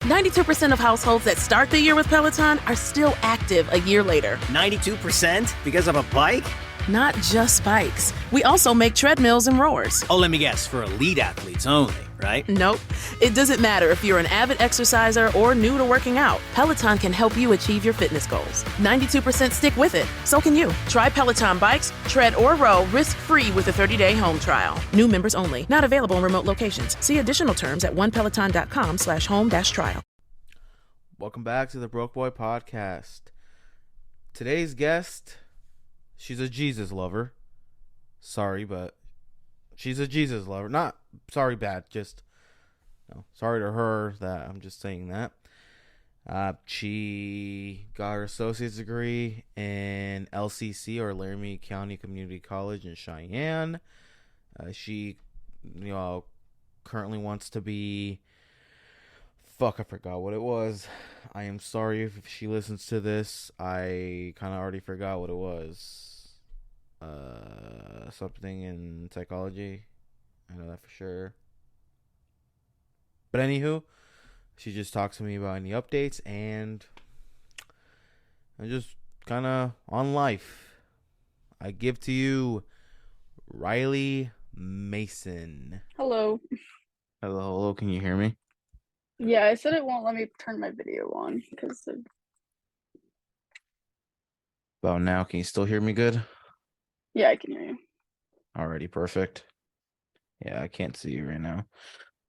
92% of households that start the year with Peloton are still active a year later. 92% because of a bike? Not just bikes. We also make treadmills and rowers. Oh, let me guess, for elite athletes only, right? Nope. It doesn't matter if you're an avid exerciser or new to working out. Peloton can help you achieve your fitness goals. 92% stick with it. So can you. Try Peloton bikes, tread, or row risk-free with a 30-day home trial. New members only. Not available in remote locations. See additional terms at onepeloton.com/home-trial. Welcome back to the Broke Boy Podcast. Today's guest, she's a Jesus lover. Sorry, but she's a Jesus lover. Not sorry, bad. Just sorry to her that I'm just saying that. She got her associate's degree in LCC, or Laramie County Community College in Cheyenne. She, currently wants to be. Fuck, I forgot what it was. I am sorry if she listens to this. I kind of already forgot what it was. Something in psychology. I know that for sure. But anywho, she just talks to me about any updates and just kind of on life. I give to you Rylie Mason. Hello. Hello. Can you hear me? Yeah, I said it won't let me turn my video on because About now, can you still hear me good? yeah, I can hear you. Alrighty, perfect. Yeah, I can't see you right now.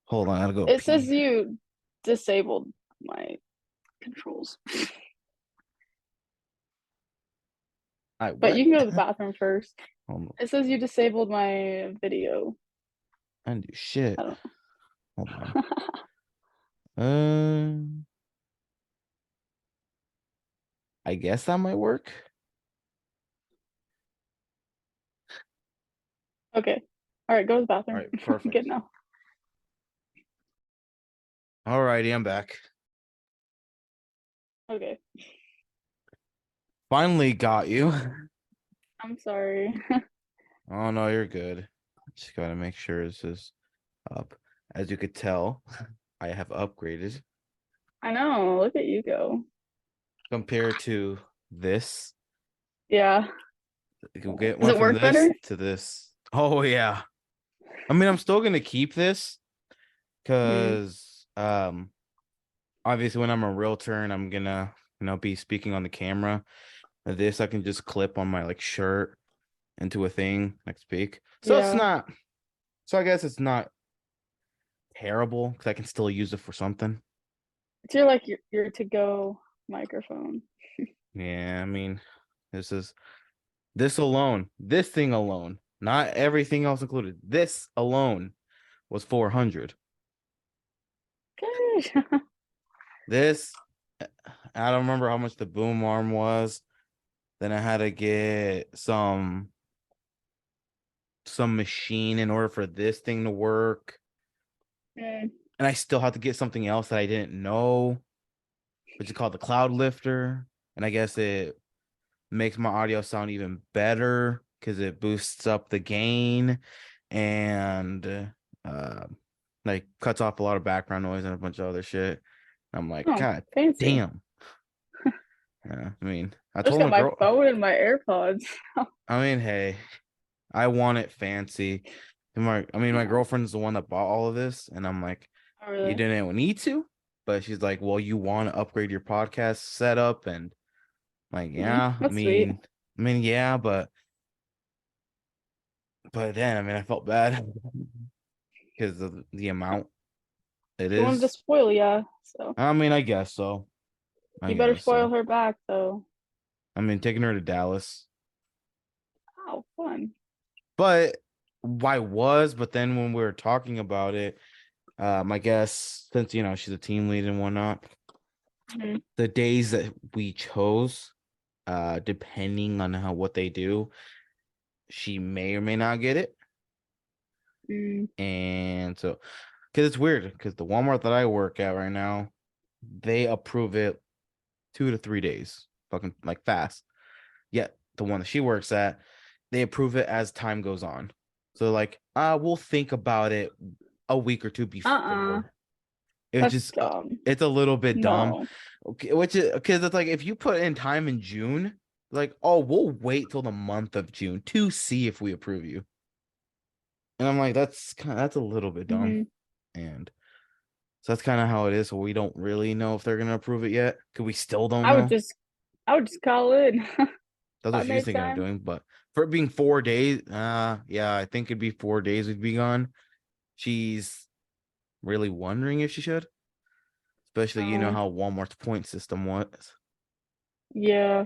Hold on, I gotta go. It says you disabled my controls. But you can go to the bathroom first. It says you disabled my video. I didn't do shit. I Hold on. I guess that might work. Okay. All right, go to the bathroom. All right, perfect. Good now. Alrighty, I'm back. Okay. Finally got you. I'm sorry. Oh no, you're good. Just gotta make sure this is up. As you could tell, I have upgraded. I know. Look at you go. Compared to this. Yeah. You get Does one it work from this better? to this. Oh yeah. I mean, I'm still gonna keep this because obviously when I'm a realtor and I'm gonna be speaking on the camera, this I can just clip on my shirt into a thing like speak. So Yeah. it's not. So I guess it's not terrible because I can still use it for something. It's your to-go microphone. Yeah, I mean, this thing alone, not everything else included. This alone was $400. Okay. This, I don't remember how much the boom arm was. Then I had to get some machine in order for this thing to work. Mm. And I still have to get something else that I didn't know, which is called the cloud lifter. And I guess it makes my audio sound even better because it boosts up the gain and cuts off a lot of background noise and a bunch of other shit. I'm like, God fancy. damn. I mean, I just told got my my phone and my AirPods. I mean, hey, I want it fancy. My girlfriend's the one that bought all of this, and I'm like, Oh, really? you didn't need to, but she's like, well, you want to upgrade your podcast setup, and I'm like, yeah, That's sweet. yeah, but then I felt bad because of the amount it is. She wanted to spoil ya, so. I mean, I guess so. You better spoil her back, though. I mean, taking her to Dallas. Oh, fun. But but then when we were talking about it, I guess since she's a team lead and whatnot, the days that we chose, depending on what they do, she may or may not get it. And so, because it's weird, because the Walmart that I work at right now, they approve it 2 to 3 days, fucking fast. Yet the one that she works at, they approve it as time goes on. So we'll think about it a week or two before. It's That's just dumb. it's a little bit dumb. No. Okay, which is because it's like if you put in time in June, like, oh, we'll wait till the month of June to see if we approve you. And I'm like, that's a little bit dumb. Hmm. And so that's kind of how it is. So we don't really know if they're gonna approve it yet. Cause we still don't I would know. just I would just call in. That's I what she's made thinking of time. doing. But for it being 4 days, yeah, I think it'd be 4 days we'd be gone. She's really wondering if she should. Especially, you know Oh, how Walmart's point system was. yeah.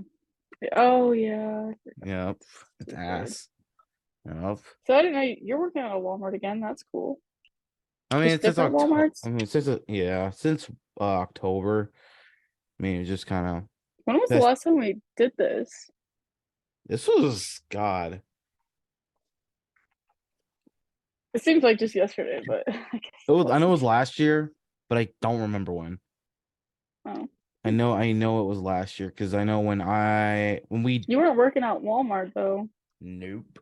Oh, yeah. I forgot. Yep. It's Stupid. ass. Yep. So I didn't know you're working at a Walmart again. That's cool. I mean, Just it's since different October. Walmarts. I mean, since October. I mean, it's just kind of When was the this. last time we did this? This was God. It seems like just yesterday, but I guess It it was. I know it wasn't. was last year, but I don't remember when. Oh. I know it was last year because I know when we You weren't working at Walmart though. nope.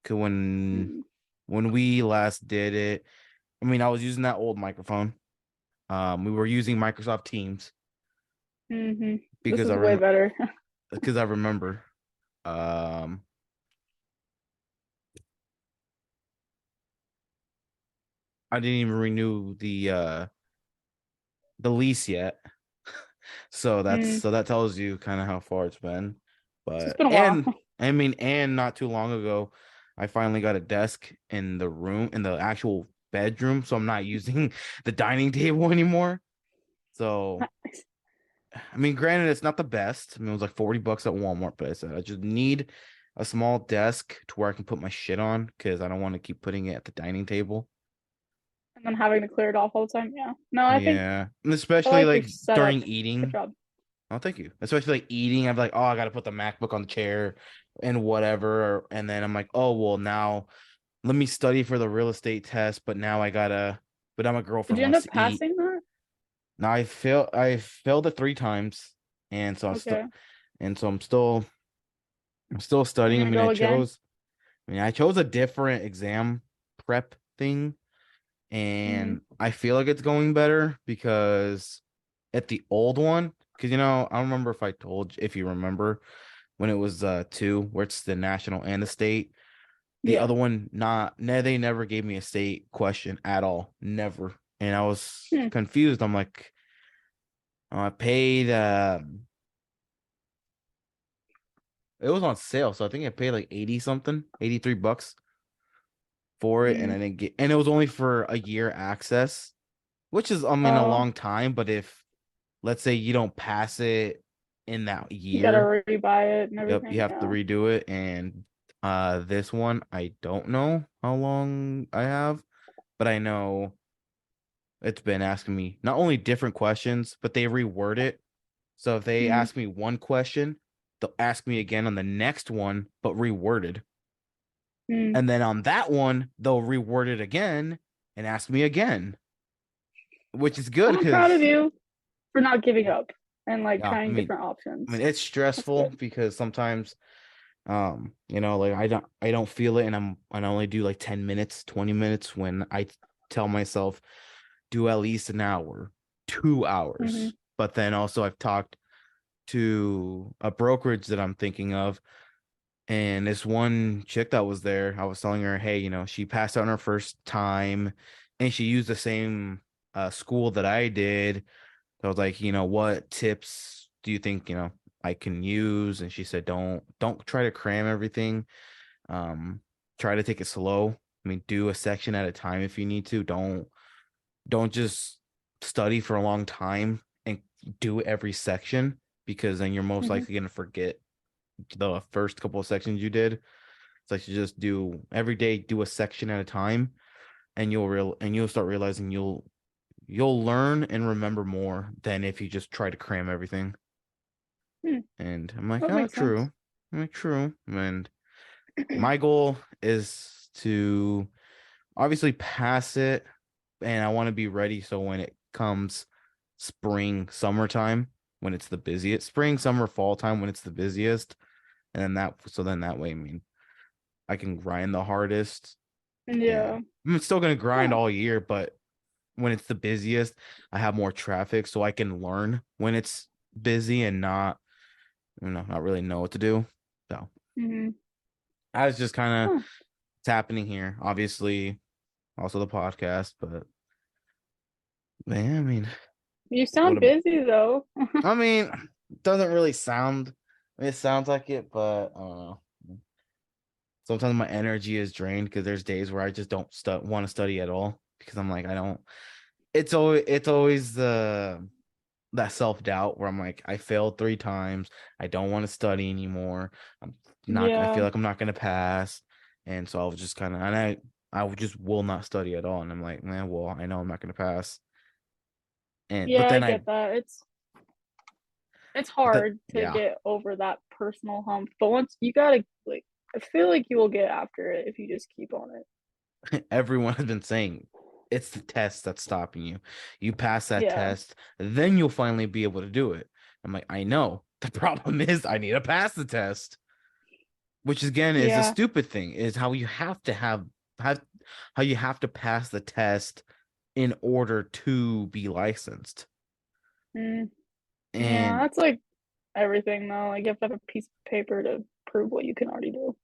'Cause when Hmm. when we last did it, I mean, I was using that old microphone. We were using Microsoft Teams Mm-hmm. This because is way better. I remember. Um, I didn't even renew the lease yet. Mm. So that tells you kind of how far it's been. So it's But been a while. and not too long ago, I finally got a desk in the actual bedroom, so I'm not using the dining table anymore. So I mean, granted, it's not the best. I mean, it was like $40 at Walmart, but I said I just need a small desk to where I can put my shit on because I don't want to keep putting it at the dining table. And then having to clear it off all the time. Yeah. No, Yeah, and I especially like your like setup. during Good eating. job. Oh, thank you. Especially like eating, I'm like, oh, I gotta put the MacBook on the chair and whatever. And then I'm like, oh, well, now let me study for the real estate test, but now but now my Did girlfriend you end wants up to eat. passing that? Now I failed it 3 times, and so Okay. I'm still Are you studying. gonna go again? I chose a different exam prep thing, Mm-hmm. and I feel like it's going better because at the old one, because I don't remember if you remember when it was two, where it's the national and the state. The Yeah. other one, they never gave me a state question at all, never, and I was Hmm. confused. I'm like, I paid. It was on sale, so I think I paid like 80 something, $83 for it, and Mm. I didn't get, and it was only for a year access, which is, I mean, a Oh, long time. But if let's say you don't pass it in that you gotta year, rebuy it and yep, you everything. have to Yeah. redo it. And this one, I don't know how long I have, but I know it's been asking me not only different questions, but they reword it. So if they Mm. ask me one question, they'll ask me again on the next one, but reworded. Mm. And then on that one, they'll reword it again and ask me again, which is good I'm proud of because you for not giving up and like yeah, trying different I options. mean it's That's stressful good. because sometimes like I don't feel it, and I only do like 10 minutes, 20 minutes when I tell myself do at least an hour, 2 hours. Hmm. But then also I've talked to a brokerage that I'm thinking of. And this one chick that was there, I was telling her, hey, she passed out on her first time and she used the same school that I did. So I was like, what tips do you think, I can use? And she said, don't try to cram everything. Um, Try to take it slow. I mean, do a section at a time if you need to. Don't just study for a long time and do every section because then you're most Hmm. likely going to forget the first couple of sections you did. It's like you just do every day, do a section at a time, and you'll start realizing you'll learn and remember more than if you just try to cram everything. Hmm. And I'm like, That oh, makes sense. true. I'm like, true. And my goal is to obviously pass it, and I want to be ready so when it comes spring, summertime, when it's the busiest, spring, summer, fall time when it's the busiest, and then that way, I mean, I can grind the hardest. And Yeah. I'm still gonna grind Yeah. all year, but when it's the busiest, I have more traffic, so I can learn when it's busy and not really know what to do. So I was just kind of it's happening here. Obviously, also the podcast, but man, I mean, you sound busy though. I mean, it doesn't really sound. I mean, it sounds like it, but I don't know. Sometimes my energy is drained because there's days where I just don't want to study at all because I'm like I don't. It's always that self-doubt where I'm like, I failed 3 times. I don't want to study anymore. I feel like I'm not gonna pass. And so I was just kind of, and I just will not study at all. And I'm like, man, well, I know I'm not gonna pass. And yeah, I get that. It's hard to get over that personal hump. But once you gotta like I feel like you will get after it if you just keep on it. Everyone has been saying it's the test that's stopping you. You pass that test, then you'll finally be able to do it. I'm like, I know. The problem is I need to pass the test. Which again is a stupid thing, is how you have to how you have to pass the test in order to be licensed. And that's like everything though. Like you have to have a piece of paper to prove what you can already do.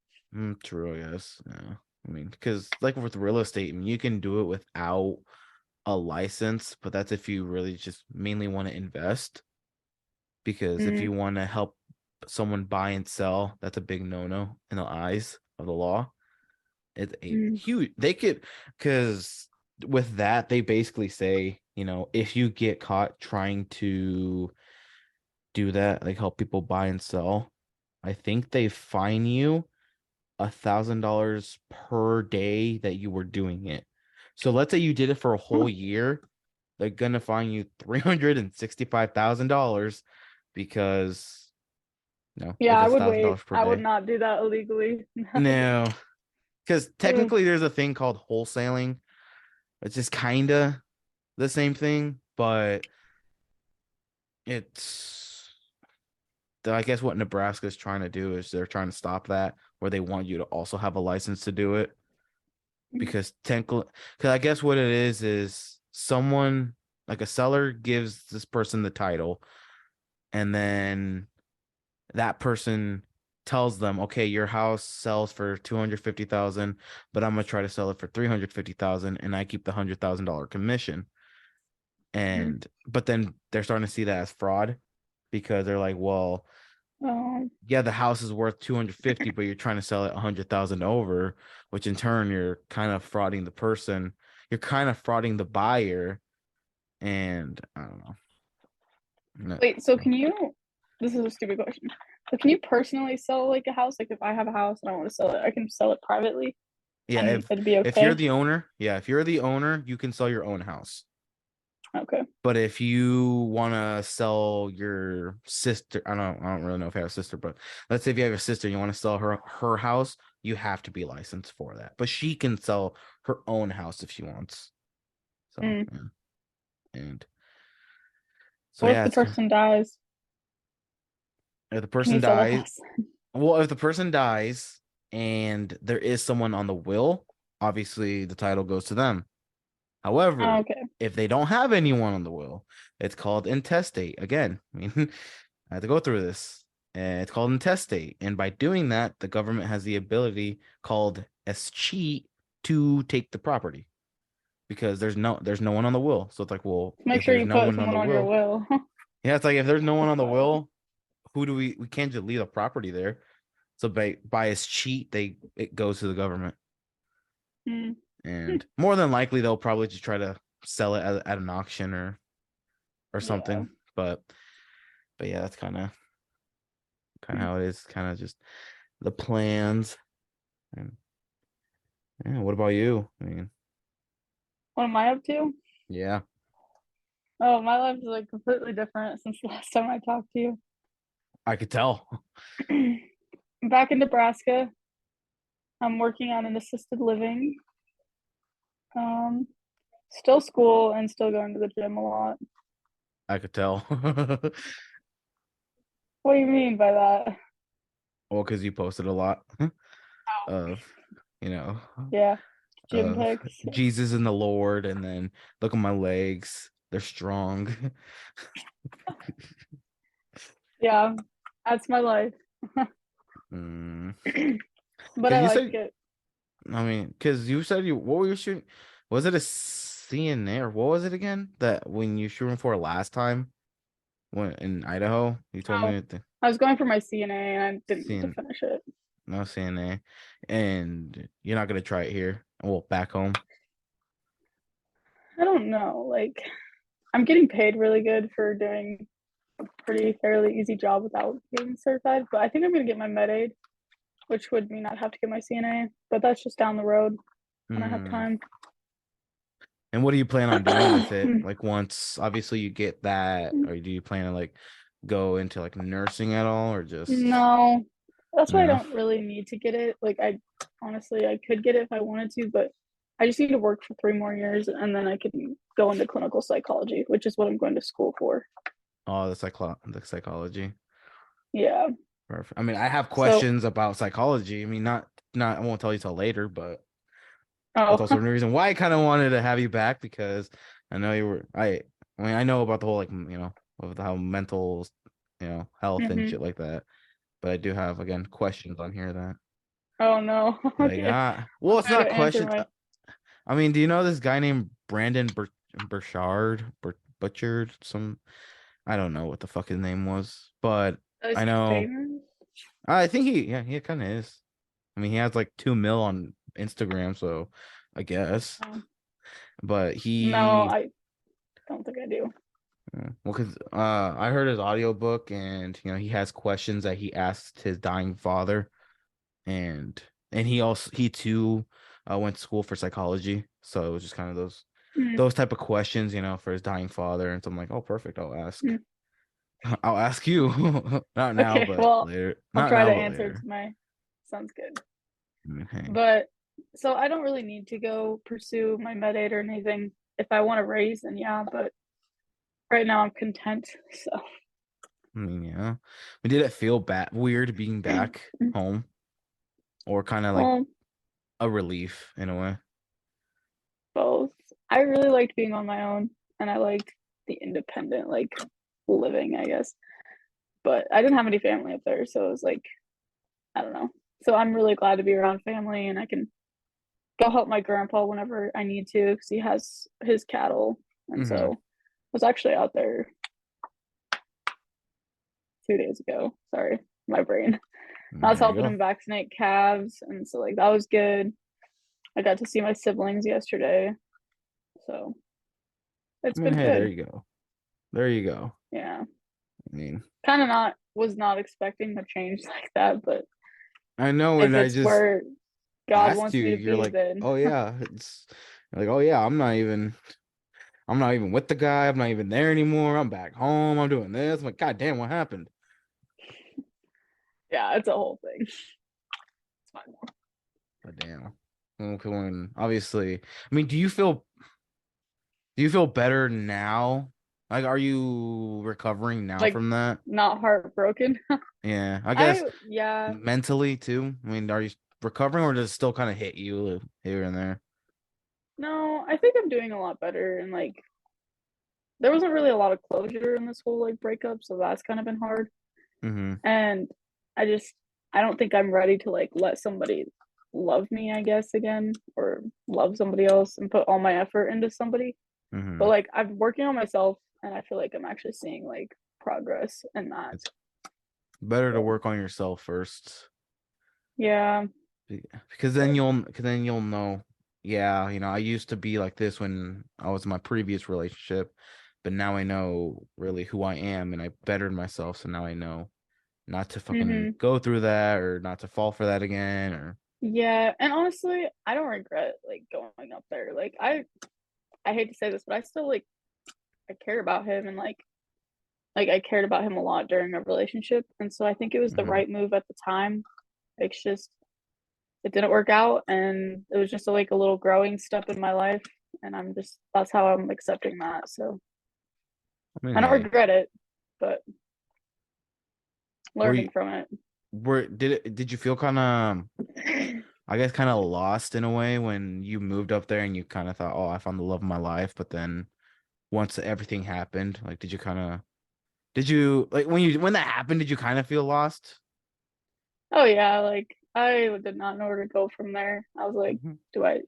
True, I guess. Yeah. I mean, because like with real estate, I mean, you can do it without a license, but that's if you really just mainly want to invest. Because if you want to help someone buy and sell, that's a big no-no in the eyes of the law. It's a huge, they could, because with that, they basically say, if you get caught trying to do that, like help people buy and sell, I think they fine you $1,000 per day that you were doing it. So let's say you did it for a whole year, they're gonna fine you $365,000 because I would wait. I would not do that illegally. No, because technically there's a thing called wholesaling. It's just kind of the same thing, but I guess what Nebraska is trying to do is they're trying to stop that, where they want you to also have a license to do it. Because I guess what it is someone, like a seller, gives this person the title, and then that person tells them, okay, your house sells for 250,000, but I'm gonna try to sell it for 350,000, and I keep the $100,000 commission. But then they're starting to see that as fraud, because they're like, well, yeah, the house is worth 250, but you're trying to sell it 100,000 over, which in turn you're kind of frauding the person. You're kind of frauding the buyer, and I don't know. Wait, so this is a stupid question. So can you personally sell like a house? Like if I have a house and I want to sell it, I can sell it privately? Yeah, it'd be okay? If you're the owner, you can sell your own house. Okay. But if you want to sell your sister, I don't really know if I have a sister, but let's say if you have a sister, you want to sell her house, you have to be licensed for that. But she can sell her own house if she wants. So, yeah. And so, what if the person dies? If the person dies, if the person dies and there is someone on the will, obviously the title goes to them. However, if they don't have anyone on the will, it's called intestate. Again, I mean, I had to go through this. And it's called intestate. And by doing that, the government has the ability called escheat to take the property. Because there's no one on the will. So it's like, well, make sure you put someone on your will. Yeah, it's like if there's no one on the will, who do we can't just leave the property there. So by escheat, it goes to the government. And more than likely they'll probably just try to sell it at an auction or something. But yeah, that's kind of how it is. Kind of just the plans. And yeah, what about you? I mean, what am I up to? Yeah. Oh, my life is like completely different since the last time I talked to you. I could tell. Back in Nebraska, I'm working on an assisted living. Still school and still going to the gym a lot. I could tell. What do you mean by that? Well, because you posted a lot of, Yeah. Gym pics. Jesus and the Lord, and then look at my legs. They're strong. Yeah, that's my life. Mm. But 'Cause I you like said, it. I mean, because you said what were you shooting? Was it a CNA or what was it again? That when you shooting for last time when in Idaho, you told Oh, me the I was going for my CNA and I didn't get to CN finish it. no CNA, and you're not gonna try it here. Well, back home. I don't know. Like, I'm getting paid really good for doing a pretty fairly easy job without getting certified, but I think I'm gonna get my med aid, which would mean I'd have to get my CNA, but that's just down the road when I have Mm. time. And what do you plan on doing with it? Like once obviously you get that, or do you plan to like go into like nursing at all, or just No, that's why I no? don't really need to get it. Like, I honestly, I could get it if I wanted to, but I just need to work for 3 more years and then I can go into clinical psychology, which is what I'm going to school for. Oh, the psychology. Yeah. Perfect. I mean, I have So, questions about psychology. I mean, not I won't tell you till later, but that's oh, also the reason why I kind of wanted to have you back because I know you were I mean, I know about the whole like, of how mental, health and hmm shit like that. But I do have again questions on here that Oh no. like Okay. well, I'll it's try not to answer questions. my. I mean, do you know this guy named Brandon Burchard? Butchered some. I don't know what the fuck his name was, but Is I he know. famous? I think he kind of is. I mean, he has like 2 mil on Instagram, so I guess. Oh, But no, he, I don't think I do. well, because I heard his audiobook, and he has questions that he asked his dying father, and he too went to school for psychology, so it was just kind of Mm, those type of questions, for his dying father, and so I'm like, oh, perfect, I'll ask. mm. I'll ask you. Not now, Okay, but well, later. I'll Not try now, to but answer to later. my. Sounds good. I mean, hey. But so I don't really need to go pursue my med aid or anything. If I want to raise, then yeah, but right now I'm content. So, I mean, yeah. But did it feel weird being back home, or kind of like well, a relief in a way? both. I really liked being on my own and I liked the independent, like living, I guess. But I didn't have any family up there, so it was like, I don't know. So I'm really glad to be around family and I can go help my grandpa whenever I need to because he has his cattle. And Mm-hmm. so I was actually out there 2 days ago. Sorry, my brain. I was There you helping go. him vaccinate calves, and so like that was good. I got to see my siblings yesterday, so it's I mean, been hey, there good. you go. There you go. Yeah, I mean, kind of not was not expecting a change like that, but I know, if and I it's just where God asked wants you, me to you're be, like, then oh yeah, you're like, oh yeah, I'm not even with the guy. I'm not even there anymore. I'm back home. I'm doing this. I'm like, God damn, what happened? yeah, it's a whole thing. It's fine. God damn. Okay, when obviously, I mean, do you feel better now? Like, are you recovering now Like from that? not heartbroken. Yeah, I guess Yeah, mentally too. I mean, are you recovering, or does it still kind of hit you here and there? no, I think I'm doing a lot better, and like there wasn't really a lot of closure in this whole like breakup, so that's kind of been hard. Mm-hmm. And I just I don't think I'm ready to like let somebody love me, I guess, again, or love somebody else and put all my effort into somebody. But Mm-hmm. like I'm working on myself and I feel like I'm actually seeing like progress in that. It's better to So work on yourself first, yeah. because then But you'll know. Yeah, I used to be like this when I was in my previous relationship, but now I know really who I am, and I bettered myself, so now I know not to fucking hmm go through that, or not to fall for that again, or yeah. And honestly, I don't regret like going up there. Like I hate to say this, but I still like I care about him and like I cared about him a lot during our relationship. And so I think it was the Mhm. right move at the time. It's just it didn't work out and it was just like a little growing step in my life and I'm just that's how I'm accepting that. So I mean, I don't hey, regret it, but were learning you from it. did you feel kind of I guess kind of lost in a way when you moved up there and you kind of thought, oh, I found the love of my life. But then once everything happened, like, did you like when that happened, did you kind of feel lost? Oh yeah, like I did not know where to go from there. I was like, Mhm. do I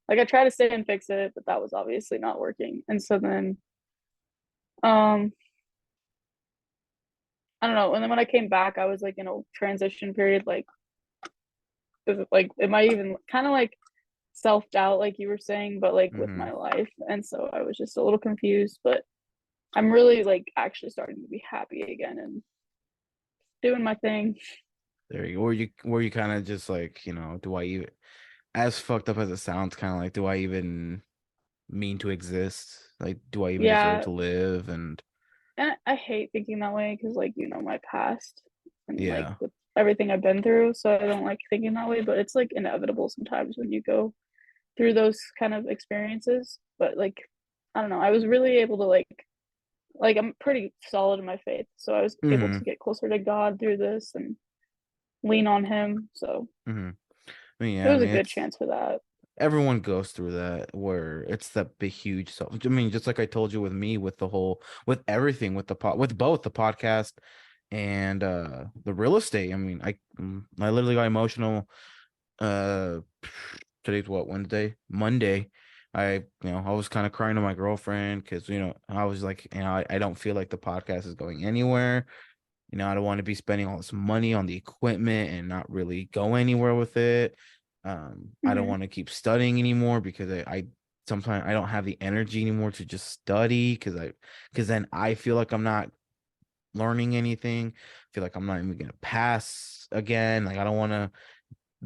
like I tried to stay and fix it, but that was obviously not working. And so then um I don't know. And then when I came back, I was like in a transition period, like is it like am I even kind of like self-doubt like you were saying, but like with Mhm. my life. And so I was just a little confused, but I'm really like actually starting to be happy again and doing my thing. There you were you kind of just like, do I even, as fucked up as it sounds, kind of like, do I even mean to exist? Like, do I even deserve Yeah, to live? And and I hate thinking that way because like my past and like yeah. with everything I've been through, so I don't like thinking that way, but it's like inevitable sometimes when you go through those kind of experiences. But like I don't know, I was really able to like I'm pretty solid in my faith, so I was able Mm-hmm. to get closer to God through this and lean on him. So Mm-hmm. I mean, it yeah, I was a mean, good it's chance for that. everyone goes through that where it's that big huge self. I mean, just like I told you with me, with the whole, with everything, with the with both the podcast and the real estate. I mean, I literally got emotional. uh Today's what, Wednesday, Monday. I was kind of crying to my girlfriend because I was like, I don't feel like the podcast is going anywhere. I don't want to be spending all this money on the equipment and not really go anywhere with it. I don't Hmm. want to keep studying anymore because I sometimes I don't have the energy anymore to just study because then I feel like I'm not learning anything. I feel like I'm not even gonna pass again. Like, I don't want to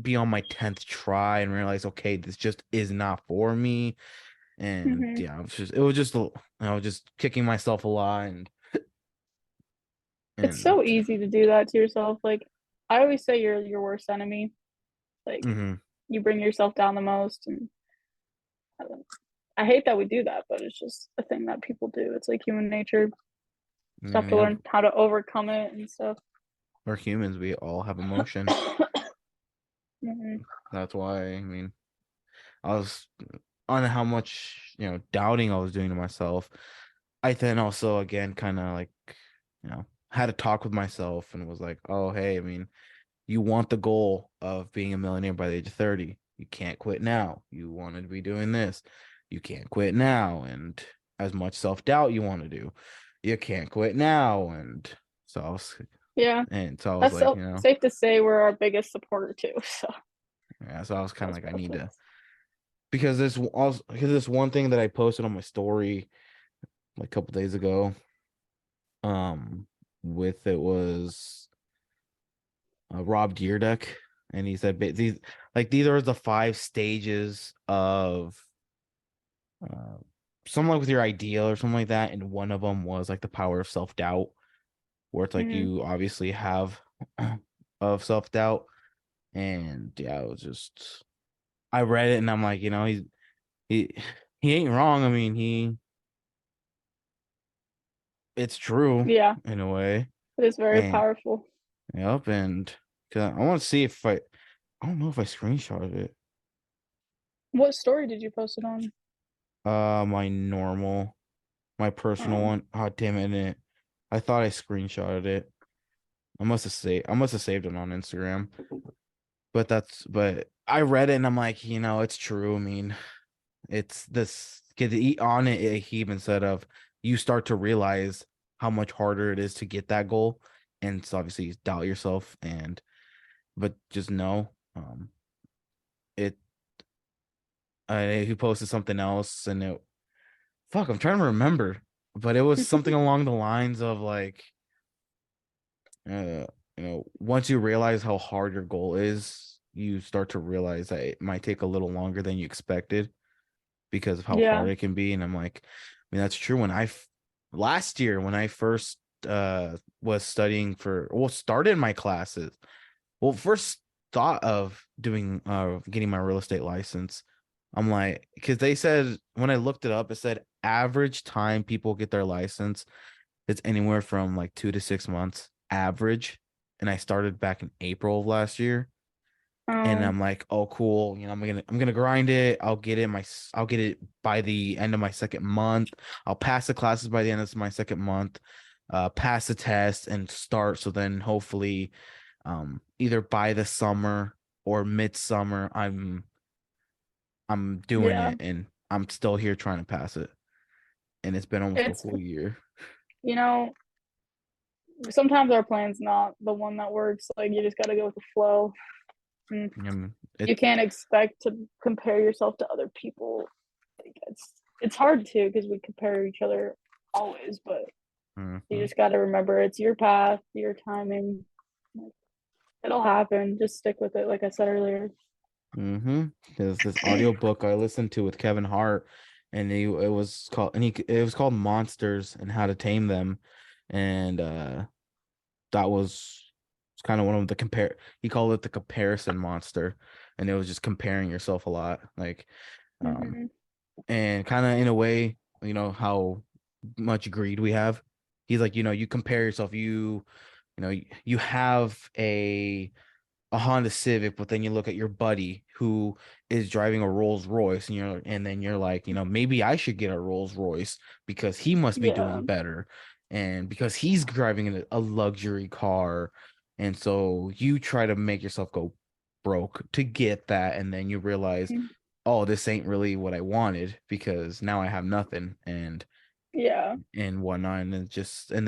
be on my 10th try and realize, okay, this just is not for me. And Hmm. yeah, it was just kicking myself a lot It's and so easy to do that to yourself. Like I always say, you're your worst enemy. Like mhm. you bring yourself down the most, and I, don't, I hate that we do that, but it's just a thing that people do. It's like human nature. Just Yeah, have to learn how to overcome it and stuff. we're humans. We all have emotion. Hmm. That's why, I mean, I was on how much, doubting I was doing to myself. I then also, again, kind of like, had a talk with myself and was like, oh, hey, I mean, you want the goal of being a millionaire by the age of 30. You can't quit now. You wanted to be doing this. You can't quit now. And as much self-doubt you want to do, you can't quit now. So I was, Yeah, and so I was that's like, so safe to say we're our biggest supporter too. So yeah, so I was kind of that's like, I need to, perfect. because this one thing that I posted on my story like a couple days ago, um, with it was Rob Deerdeck, and he said these are the 5 stages of uh, something like with your ideal or something like that, and one of them was like the power of self doubt, where it's like Hmm. you obviously have of self doubt, and yeah, it was just I read it and I'm like, he he ain't wrong. I mean, it's true Yeah, in a way. it is very And powerful. yep, and 'cause I want to see if I don't know if I screenshotted it. What story did you post it on? My normal, my personal Oh, one. Oh, damn it! I thought I screenshotted it. I must have saved it on Instagram. But I read it and I'm like, it's true. I mean, it's this kid on it. He even said of you start to realize how much harder it is to get that goal, and so obviously you doubt yourself but just know, it. He posted something else and fuck, I'm trying to remember, but it was something along the lines of like, uh, once you realize how hard your goal is, you start to realize that it might take a little longer than you expected because of how yeah. hard it can be. And I'm like, I mean, that's true. Last year when I first was studying started my classes, first thought of doing getting my real estate license, I'm like, because they said when I looked it up, it said average time people get their license, it's anywhere from like 2 to 6 months average. And I started back in April of last year. And Oh, I'm like, oh, cool. I'm gonna grind it. I'll get it by the end of my second month. I'll pass the classes by the end of my second month, pass the test and start. So then hopefully, either by the summer or midsummer, I'm doing yeah. it and I'm still here trying to pass it. And it's been almost a It's, whole year. you know, sometimes our plan's not the one that works. Like, you just got to go with the flow. And you It can't expect to compare yourself to other people. Like, it's hard to because we compare each other always, but you mhm. just got to remember it's your path, your timing. It'll happen. Just stick with it, like I said earlier. There's this audiobook I listened to with Kevin Hart, and it was called Monsters and How to Tame Them, and that was kind of one of the compare. He called it the comparison monster, and it was just comparing yourself a lot, like, um, Mm-hmm. and kind of in a way, how much greed we have. He's like, you compare yourself, you have a Honda Civic, but then you look at your buddy who is driving a Rolls Royce, and then you're like, maybe I should get a Rolls Royce because he must be Yeah. doing better, and because he's driving a luxury car, and so you try to make yourself go broke to get that, and then you realize, oh, this ain't really what I wanted because now I have nothing, Yeah. and whatnot. And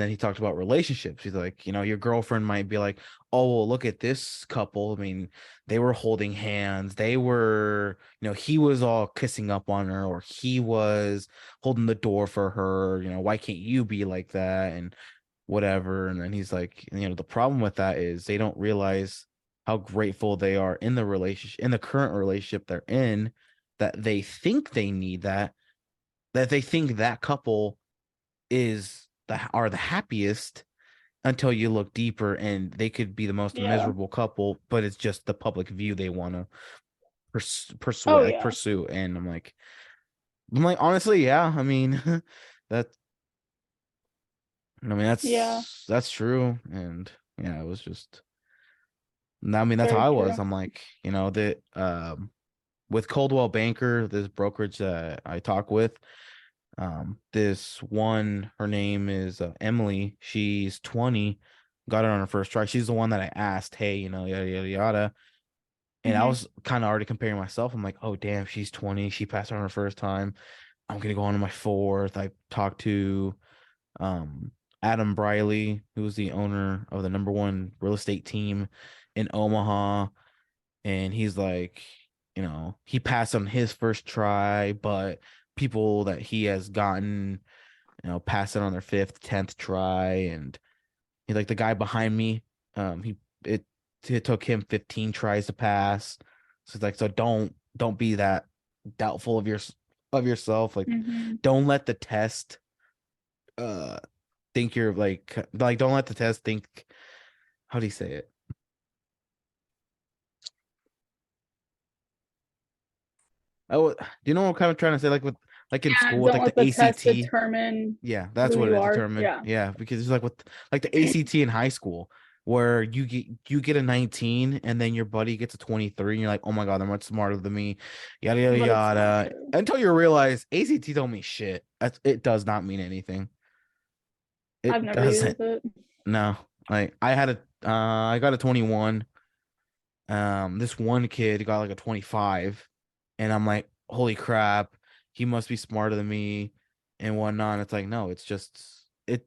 then he talked about relationships. He's like, your girlfriend might be like, oh, well, look at this couple. I mean, they were holding hands, they were, he was all kissing up on her, or he was holding the door for her, why can't you be like that, and whatever. And then he's like, the problem with that is they don't realize how grateful they are in the relationship, in the current relationship they're in, that they think they need that they think that couple are the happiest, until you look deeper and they could be the most Yeah. miserable couple, but it's just the public view they want to Oh, yeah. pursue. And I'm like, honestly, yeah, I mean, that I mean Yeah. that's true. And yeah, it was just, I mean, that's how Very I was. true. I'm like, that with Coldwell Banker, this brokerage that I talk with, this one, her name is Emily. She's 20, got it on her first try. She's the one that I asked, hey, yada yada yada. And I Mm-hmm. was kind of already comparing myself. I'm like, oh damn, she's 20. She passed on her first time. I'm gonna go on to my fourth. I talked to um Adam Briley, who's the owner of the number one real estate team in Omaha. And he's like, he passed on his first try, but people that he has gotten, pass it on their fifth, 10th try. And he, like, the guy behind me, he it took him 15 tries to pass. So it's like, so don't be that doubtful of yourself. Like, Mm-hmm. don't let the test uh think you're like don't let the test think, how do you say it? Oh, do you know what I'm kind of trying to say? Like in Yeah. school with Don't like let the the test ACT. determine Yeah, that's who what you it are. determined. Yeah. Yeah, because it's like with like the ACT in high school, where you get a 19 and then your buddy gets a 23 and you're like, oh my God, they're much smarter than me, yada yada But it's not yada. true. Until you realize ACT don't mean shit. It does not mean anything. I've It never doesn't. used it. No. Like I got a 21. This one kid got like a 25, and I'm like, holy crap, he must be smarter than me and whatnot. And it's like, no, it's like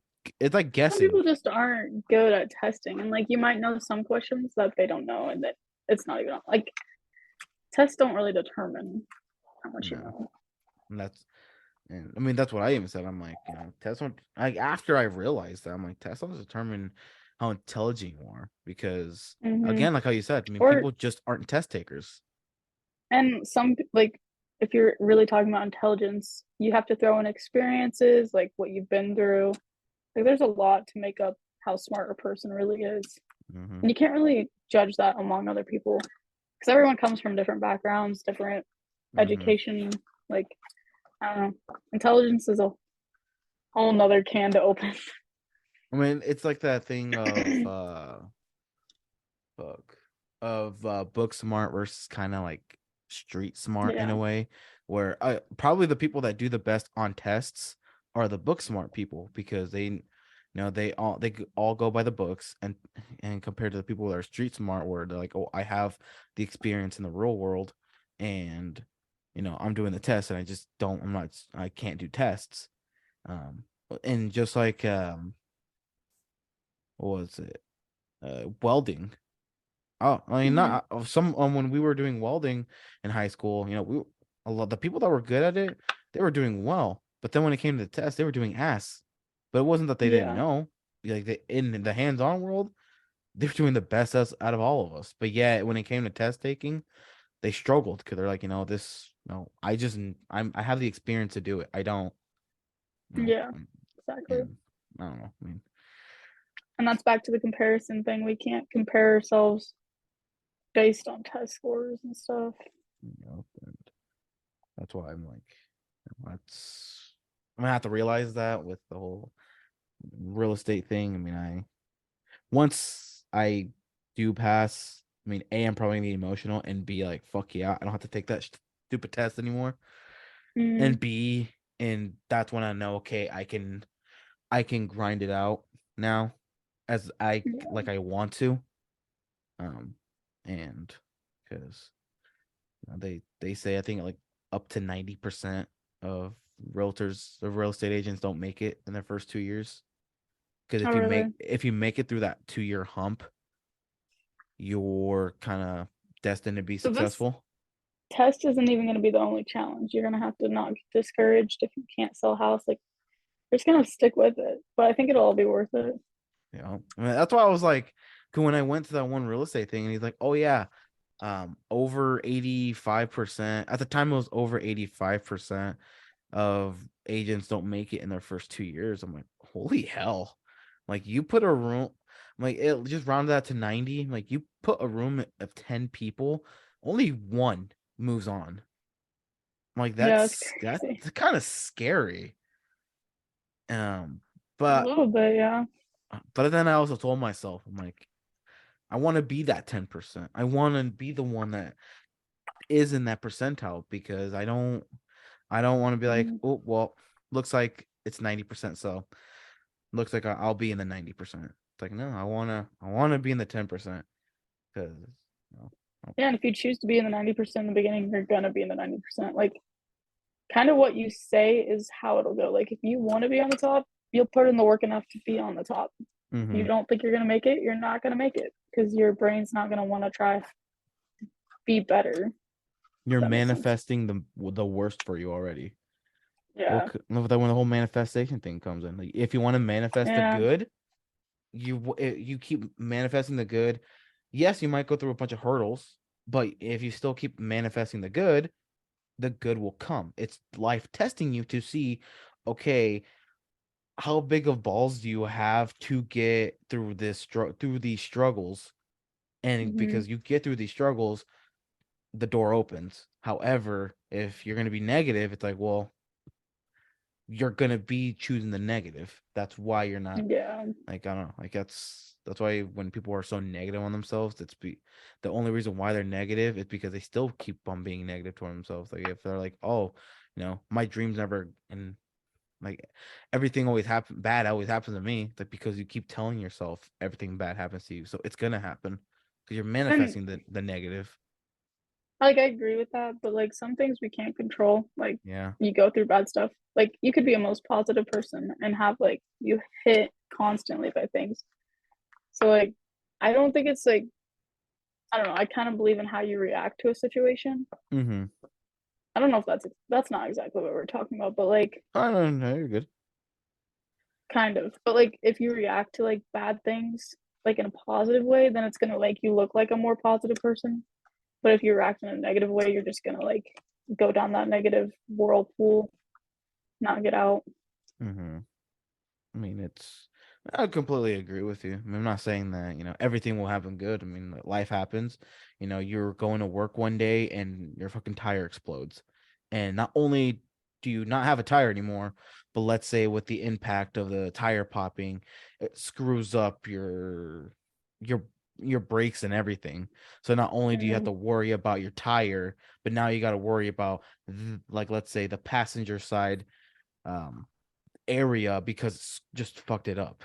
Some guessing. people just aren't good at testing, and like you might know some questions that they don't know, and that it's not even like tests don't really determine how much you No. know. And I mean, that's what I even said. I'm like, tests don't, like, after I realized that, I'm like, tests don't determine how intelligent you are, because Mm-hmm. again, like how you said, I mean, Or people just aren't test takers. and some like if you're really talking about intelligence, you have to throw in experiences, like what you've been through. Like there's a lot to make up how smart a person really is. Mm-hmm. And you can't really judge that among other people because everyone comes from different backgrounds, different Mm-hmm. education. Like, I don't know. Intelligence is a whole nother can to open. I mean, it's like that thing of fuck. of book smart versus kind of like street smart in Yeah. a way, where probably the people that do the best on tests are the book smart people, because they all go by the books, and compared to the people that are street smart, where they're like, oh, I have the experience in the real world, and I'm doing the test, and I can't do tests. um and just like what was it, welding. Oh, I mean, Hmm. not some when we were doing welding in high school, a lot the people that were good at it, they were doing well. But then when it came to the test, they were doing ass. But it wasn't that they didn't Yeah. know. Like in the hands-on world, they're doing the best out of all of us. But yeah, when it came to test taking, they struggled because they're like, this, I have the experience to do it. I don't, Yeah. Exactly. and I don't know. I mean, And that's back to the comparison thing. We can't compare ourselves based on test scores and stuff. and that's why I'm like, I'm gonna have to realize that with the whole real estate thing. I mean, once I do pass, I mean, A, I'm probably gonna be emotional, and B, like, fuck yeah, I don't have to take that stupid test anymore. Mm, And B, and that's when I know, okay, I can grind it out now, as yeah, I want to. And because they say, I think, like up to 90% of real estate agents don't make it in their first 2 years. Because oh, if you make really? if you make it through that 2-year hump, you're kind of destined to be So this successful. test isn't even going to be the only challenge. You're going to have to not get discouraged if you can't sell a house. Like, you're just going to stick with it. But I think it'll all be worth it. I mean, that's why I was like, 'cause when I went to that one real estate thing, and he's like, oh yeah, over 85%. At the time, it was over 85% of agents don't make it in their first 2 years. I'm like, holy hell. Like, you put a room, like, it just rounded that to 90. Like, you put a room of 10 people, only one moves on. Like, Yeah, it's that's crazy. kind of scary. Um, A but little bit, yeah. but then I also told myself, I'm like, I want to be that 10%. I want to be the one that is in that percentile, because I don't want to be like, Mm, oh well, looks like it's 90%, so looks like I'll be in the 90%. It's like, no, I wanna be in the 10%, because you know, yeah, and if you choose to be in the 90% in the beginning, you're going to be in the 90%. Like, kind of what you say is how it'll go. Like, if you want to be on the top, you'll put in the work enough to be on the top. If you mm-hmm. don't think you're going to make it, you're not going to make it because your brain's not going to want to try be better. If You're that makes sense. manifesting the worst for you already. Well, Yeah. when the whole manifestation thing comes in, like, if you want to manifest the Yeah. good, you keep manifesting the good. Yes, you might go through a bunch of hurdles, but if you still keep manifesting the good will come. It's life testing you to see, okay, how big of balls do you have to get through through these struggles? And Hmm. because you get through these struggles, the door opens. However, if you're going to be negative, it's like, well, you're going to be choosing the negative. That's why you're not, Yeah. like, I don't know, like, that's why when people are so negative on themselves, the only reason why they're negative is because they still keep on being negative toward themselves. Like, if they're like, oh, my dreams never, and like, everything always happens to me. Like, because you keep telling yourself everything bad happens to you, so it's gonna happen because you're And manifesting the negative. like, I agree with that, but like, some things we can't control. Like, Yeah. you go through bad stuff. Like, you could be a most positive person and have like you hit constantly by things. So like, I don't think it's like, I don't know. I kind of believe in how you react to a situation. Mm-hmm. I don't know if that's not exactly what we're talking about, but like, I don't know. You're good. kind of. But like, if you react to like bad things like in a positive way, then it's gonna make you look like a more positive person. But if you react in a negative way, you're just gonna like go down that negative whirlpool, not get out. Mm-hmm. I mean, I completely agree with you. I mean, I'm not saying that, everything will happen good. I mean, life happens. You're going to work one day and your fucking tire explodes. And not only do you not have a tire anymore, but let's say with the impact of the tire popping, it screws up your your brakes and everything. So not only do you have to worry about your tire, but now you got to worry about like, let's say, the passenger side area because it's just fucked it up.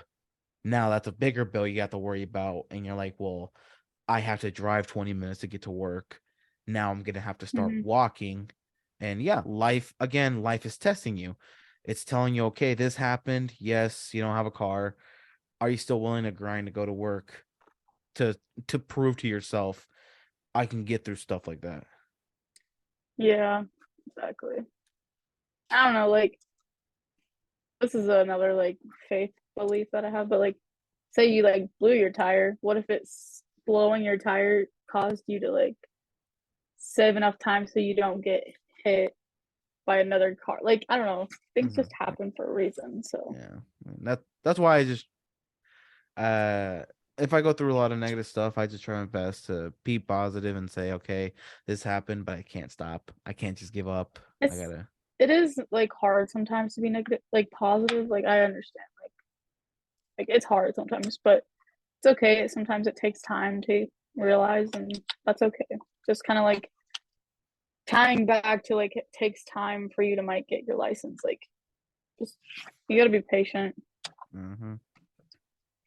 Now that's a bigger bill you got to worry about, and you're like, well, I have to drive 20 minutes to get to work. Now I'm gonna have to start walking. And yeah, life is testing you. It's telling you, okay, this happened. Yes, you don't have a car. Are you still willing to grind to go to work to prove to yourself I can get through stuff like that? Yeah, exactly. I don't know, like this is another like faith belief that I have, but like say you like blew your tire, what if it's blowing your tire caused you to like save enough time so you don't get hit by another car? Like I don't know, things just happen for a reason. So yeah, that's why I just if I go through a lot of negative stuff, I just try my best to be positive and say, okay, this happened, but I can't stop. I can't just give up. I gotta. It is like hard sometimes to be negative, like positive. Like I understand, like it's hard sometimes, but it's okay. Sometimes it takes time to realize, and that's okay. Just kind of like tying back to like it takes time for you to might get your license. Like just you got to be patient.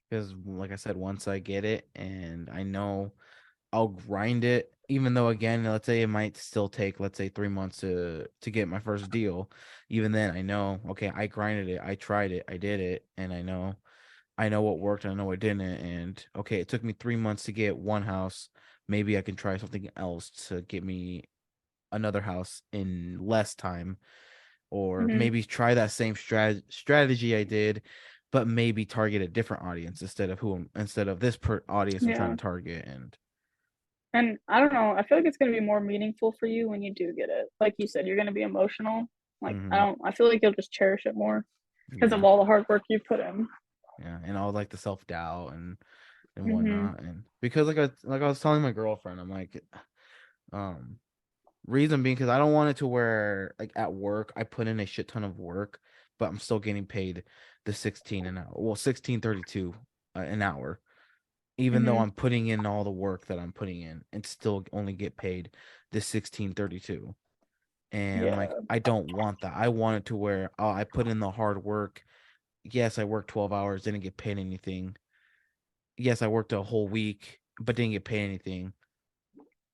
Because like I said, once I get it and I know I'll grind it, even though again, let's say it might still take, let's say 3 months to get my first deal. Even then I know, okay, I grinded it, I tried it, I did it, and I know what worked, I know what didn't. And okay, it took me 3 months to get one house. Maybe I can try something else to get me another house in less time, or maybe try that same strategy I did, but maybe target a different audience instead of this audience I'm trying Yeah. to target. And I don't know, I feel like it's going to be more meaningful for you when you do get it. Like you said, you're going to be emotional. Like I feel like you'll just cherish it more because of all the hard work you put in. Yeah, and all like the self-doubt and whatnot. And because like I was telling my girlfriend, I'm like, reason being because I don't want it to where like at work I put in a shit ton of work, but I'm still getting paid the 16 an hour. Well, 16.32 an hour, even though I'm putting in all the work that I'm putting in, and still only get paid the 16.32. And I'm like, I don't want that. I want it to where, oh, I put in the hard work. Yes, I worked 12 hours, didn't get paid anything. Yes, I worked a whole week, but didn't get paid anything.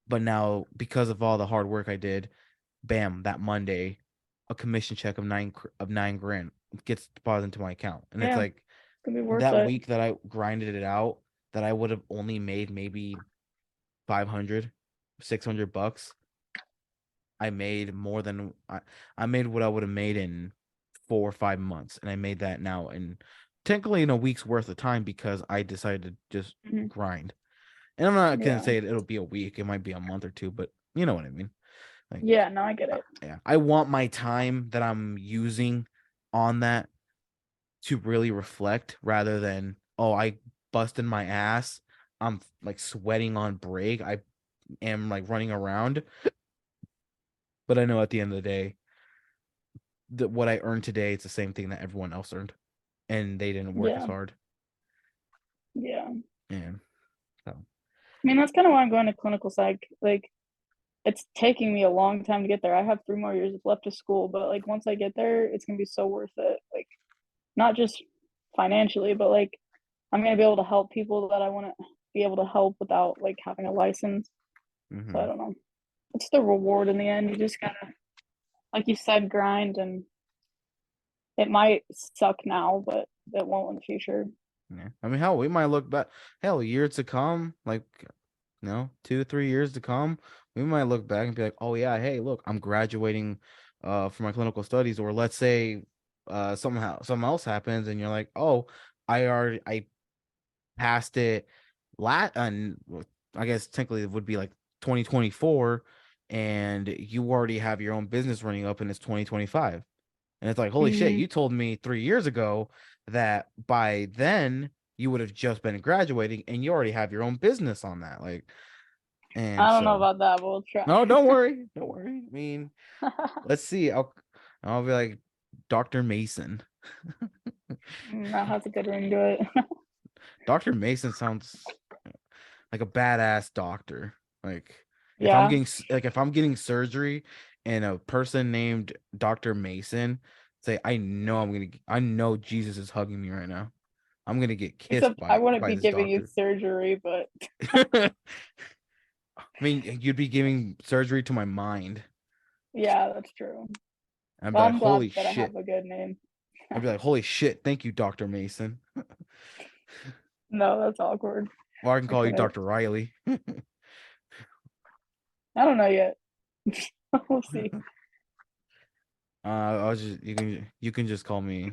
But now, because of all the hard work I did, bam, that Monday, a commission check of 9 grand gets deposited into my account. And it's like it's gonna be worth that it. week that I grinded it out, that I would have only made maybe 500, $600. I made more than I made what I would have made in 4 or 5 months, and I made that now in technically in a week's worth of time because I decided to just grind. And I'm not gonna say it'll be a week; it might be a month or two, but you know what I mean. Like, yeah, no, I get it. yeah, I want my time that I'm using on that to really reflect, rather than, oh, I busted my ass, I'm like sweating on break, I am like running around. But I know at the end of the day that what I earned today, it's the same thing that everyone else earned, and they didn't work as hard. Yeah. And so, I mean, that's kind of why I'm going to clinical psych. Like, it's taking me a long time to get there. I have 3 more years left of school, but like once I get there, it's gonna be so worth it. Like, not just financially, but like I'm gonna be able to help people that I want to be able to help without like having a license. So I don't know. It's the reward in the end. You just gotta, like you said, grind, and it might suck now, but it won't in the future. yeah. I mean, hell, we might look back, hell, years to come, like, 2 to 3 years to come, we might look back and be like, oh yeah, hey, look, I'm graduating for my clinical studies. Or let's say somehow something else happens and you're like, oh, I passed it and I guess technically it would be like 2024, and you already have your own business running up and it's 2025. And it's like, holy shit, you told me 3 years ago that by then you would have just been graduating and you already have your own business on that. Like, and I don't know so, about that, but we'll try. no, don't worry. Don't worry. I mean, let's see. I'll be like Dr. Mason. That has a good ring to it. Dr. Mason sounds like a badass doctor. Like Yeah. if I'm getting surgery and a person named Dr. Mason say, I know Jesus is hugging me right now. I'm gonna get kissed Except I wouldn't by be this giving you doctor. surgery, but I mean, you'd be giving surgery to my mind. yeah, that's true. I'd be Well, like, I'm glad holy that I shit. have a good name. I'd be like, holy shit, thank you, Dr. Mason. No, that's awkward. Or I can call you Okay. Dr. Riley. I don't know yet. We'll see. I was just you can just call me,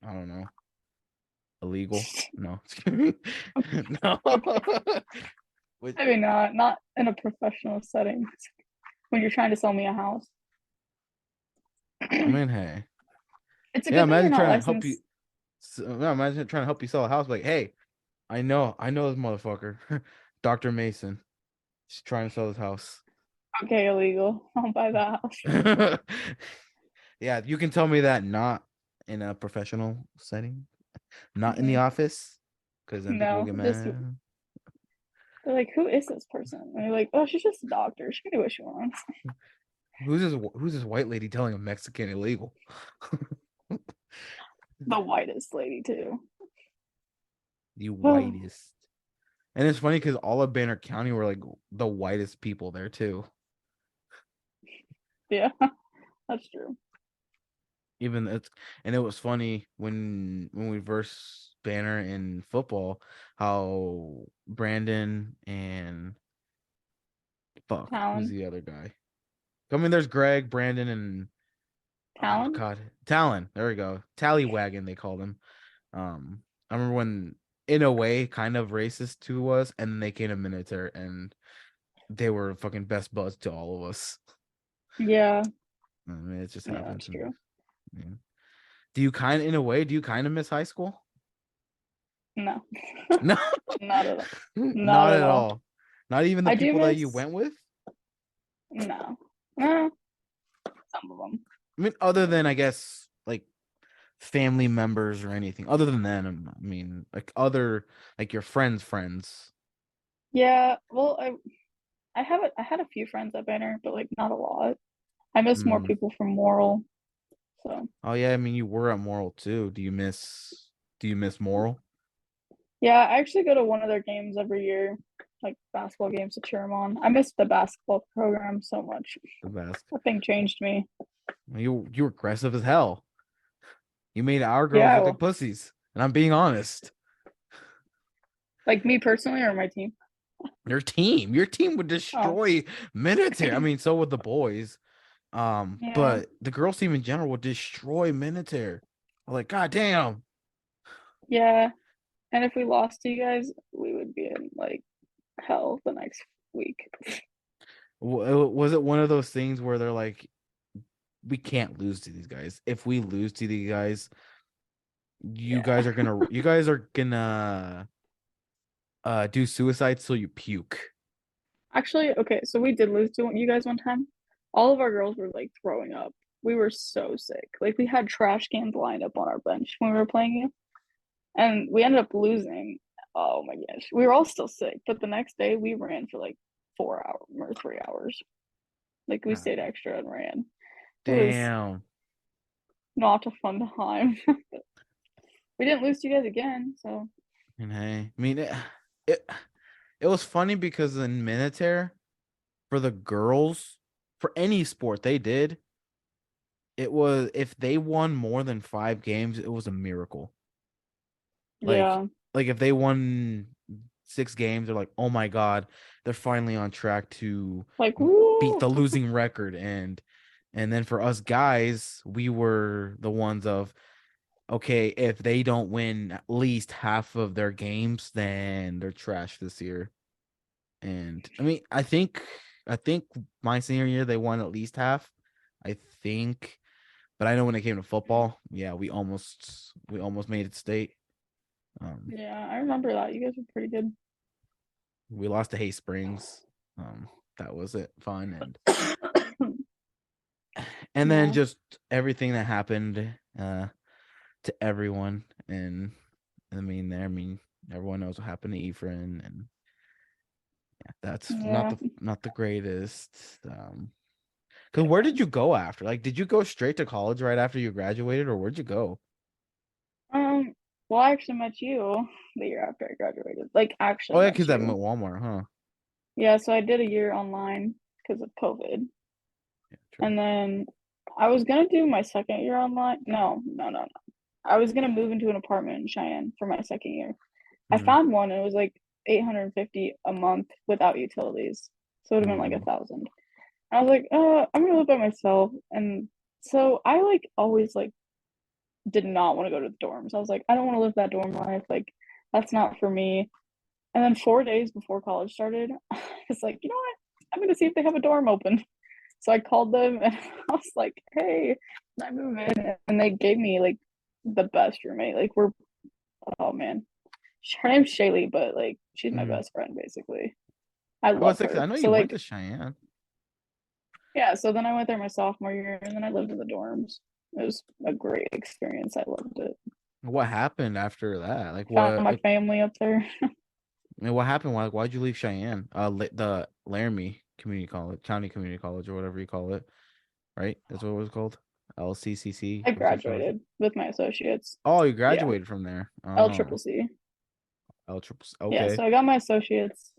I don't know, illegal. No. No. Wait, Maybe not. Not in a professional setting. When you're trying to sell me a house. I mean, hey. It's a Yeah, good thing you're imagine not trying to help you. licensed. Yeah, imagine trying to help you sell a house. Like, hey, I know this motherfucker, Dr. Mason. She's trying to sell his house. Okay, illegal. I'll buy that house. Yeah, you can tell me that not in a professional setting, not in the Mm-mm. office, because then people will No, get just mad. they're like, who is this person? And you're like, oh, she's just a doctor. She can do what she wants. Who's this white lady telling a Mexican illegal? The whitest lady too. The whitest. And it's funny because all of Banner County were like the whitest people there too. Yeah, that's true. Even it's and it was funny when we versed Banner in football, how Brandon and who's Talon, the other guy? I mean, there's Greg, Brandon, and oh Talon. god, Talon. There we go. Tallywagon they called him. I remember when in a way kind of racist to us, and then they came to Minotaur and they were fucking best buds to all of us. Yeah, I mean, it just yeah, happens. that's true. Yeah. Do you kind of, in a way, do you kind of miss high school? No, No, not at all. Not not at at all. all. Not even the I do people that you miss. went with. No, some of them. I mean, other than I guess like family members or anything. Other than that, I mean, like other like your friends. Yeah, well, I had a few friends at Banner, but like not a lot. I miss more Mm. people from Moral. So Oh yeah, I mean, you were at Moral too. Do you miss Moral? yeah, I actually go to one of their games every year, like basketball games to cheer them on. I miss the basketball program so much. The best. That thing changed me. You were aggressive as hell. You made our girls Yeah, look like well, pussies, and I'm being honest. like me personally or my team. Your team would Oh, destroy Minotaur. I mean, so would the boys. yeah, But the girls team in general would destroy Minotaur. I'm like, God damn. yeah. And if we lost to you guys, we would be in like hell the next week. Was it one of those things where they're like, we can't lose to these guys. If we lose to these guys, Yeah. you guys are gonna do suicide till you puke. Actually, okay, so we did lose to you guys one time. All of our girls were like throwing up. We were so sick. Like we had trash cans lined up on our bench when we were playing you, and we ended up losing. Oh my gosh, we were all still sick, but the next day we ran for like 4 hours or 3 hours. Like we God stayed extra and ran. It was damn. not a fun time. We didn't lose to you guys again, so And hey, I mean it, it was funny because in Minotaur, for the girls, for any sport they did, it was if they won more than 5 games, it was a miracle. Like yeah. like if they won 6 games, they're like, oh my god, they're finally on track to Like beat woo. the losing record. And then for us guys, we were the ones of okay, if they don't win at least half of their games, then they're trash this year. And I mean, I think my senior year they won at least half. I think, but I know when it came to football, yeah, we almost made it state. Yeah, I remember that. You guys were pretty good. We lost to Hay Springs. That was it. Fun and then Yeah. just everything that happened to everyone. And I mean, Everyone knows what happened to Ephraim, and yeah, that's Yeah. not the greatest. Because where did you go after? Like, did you go straight to college right after you graduated, or where'd you go? Um, well, I actually met you the year after I graduated. Like, Oh actually yeah, met because I'm at you. Walmart, huh? Yeah, so I did a year online because of COVID. Yeah, true. And then I was gonna do my second year online. No, no, no, no. I was gonna move into an apartment in Cheyenne for my second year. I Mm. found one and it was like 850 a month without utilities. So it would have been like Mm. 1,000. I was like, I'm gonna live by myself. And so I like always like did not want to go to the dorms. I was like, I don't want to live that dorm life. Like, that's not for me. And then 4 days before college started, I was like, you know what? I'm gonna see if they have a dorm open. So I called them and I was like, hey, can I move in? And they gave me like the best roommate. Like we're oh man. Her name's Shaylee, but like she's my Mm. best friend basically. I I was love like, I her. know So you went like to Cheyenne. yeah, so then I went there my sophomore year and then I lived in the dorms. It was a great experience. I loved it. What happened after that? Found my family up there. I mean, what happened? Why'd you leave Cheyenne? The Laramie Community College, County Community College, or whatever you call it, right? That's what it was called. LCCC I or some shit like that. graduated with my associates. Oh, you Yeah, graduated from there. L triple Oh, C. L triple. Yeah, Okay. so I got my associates,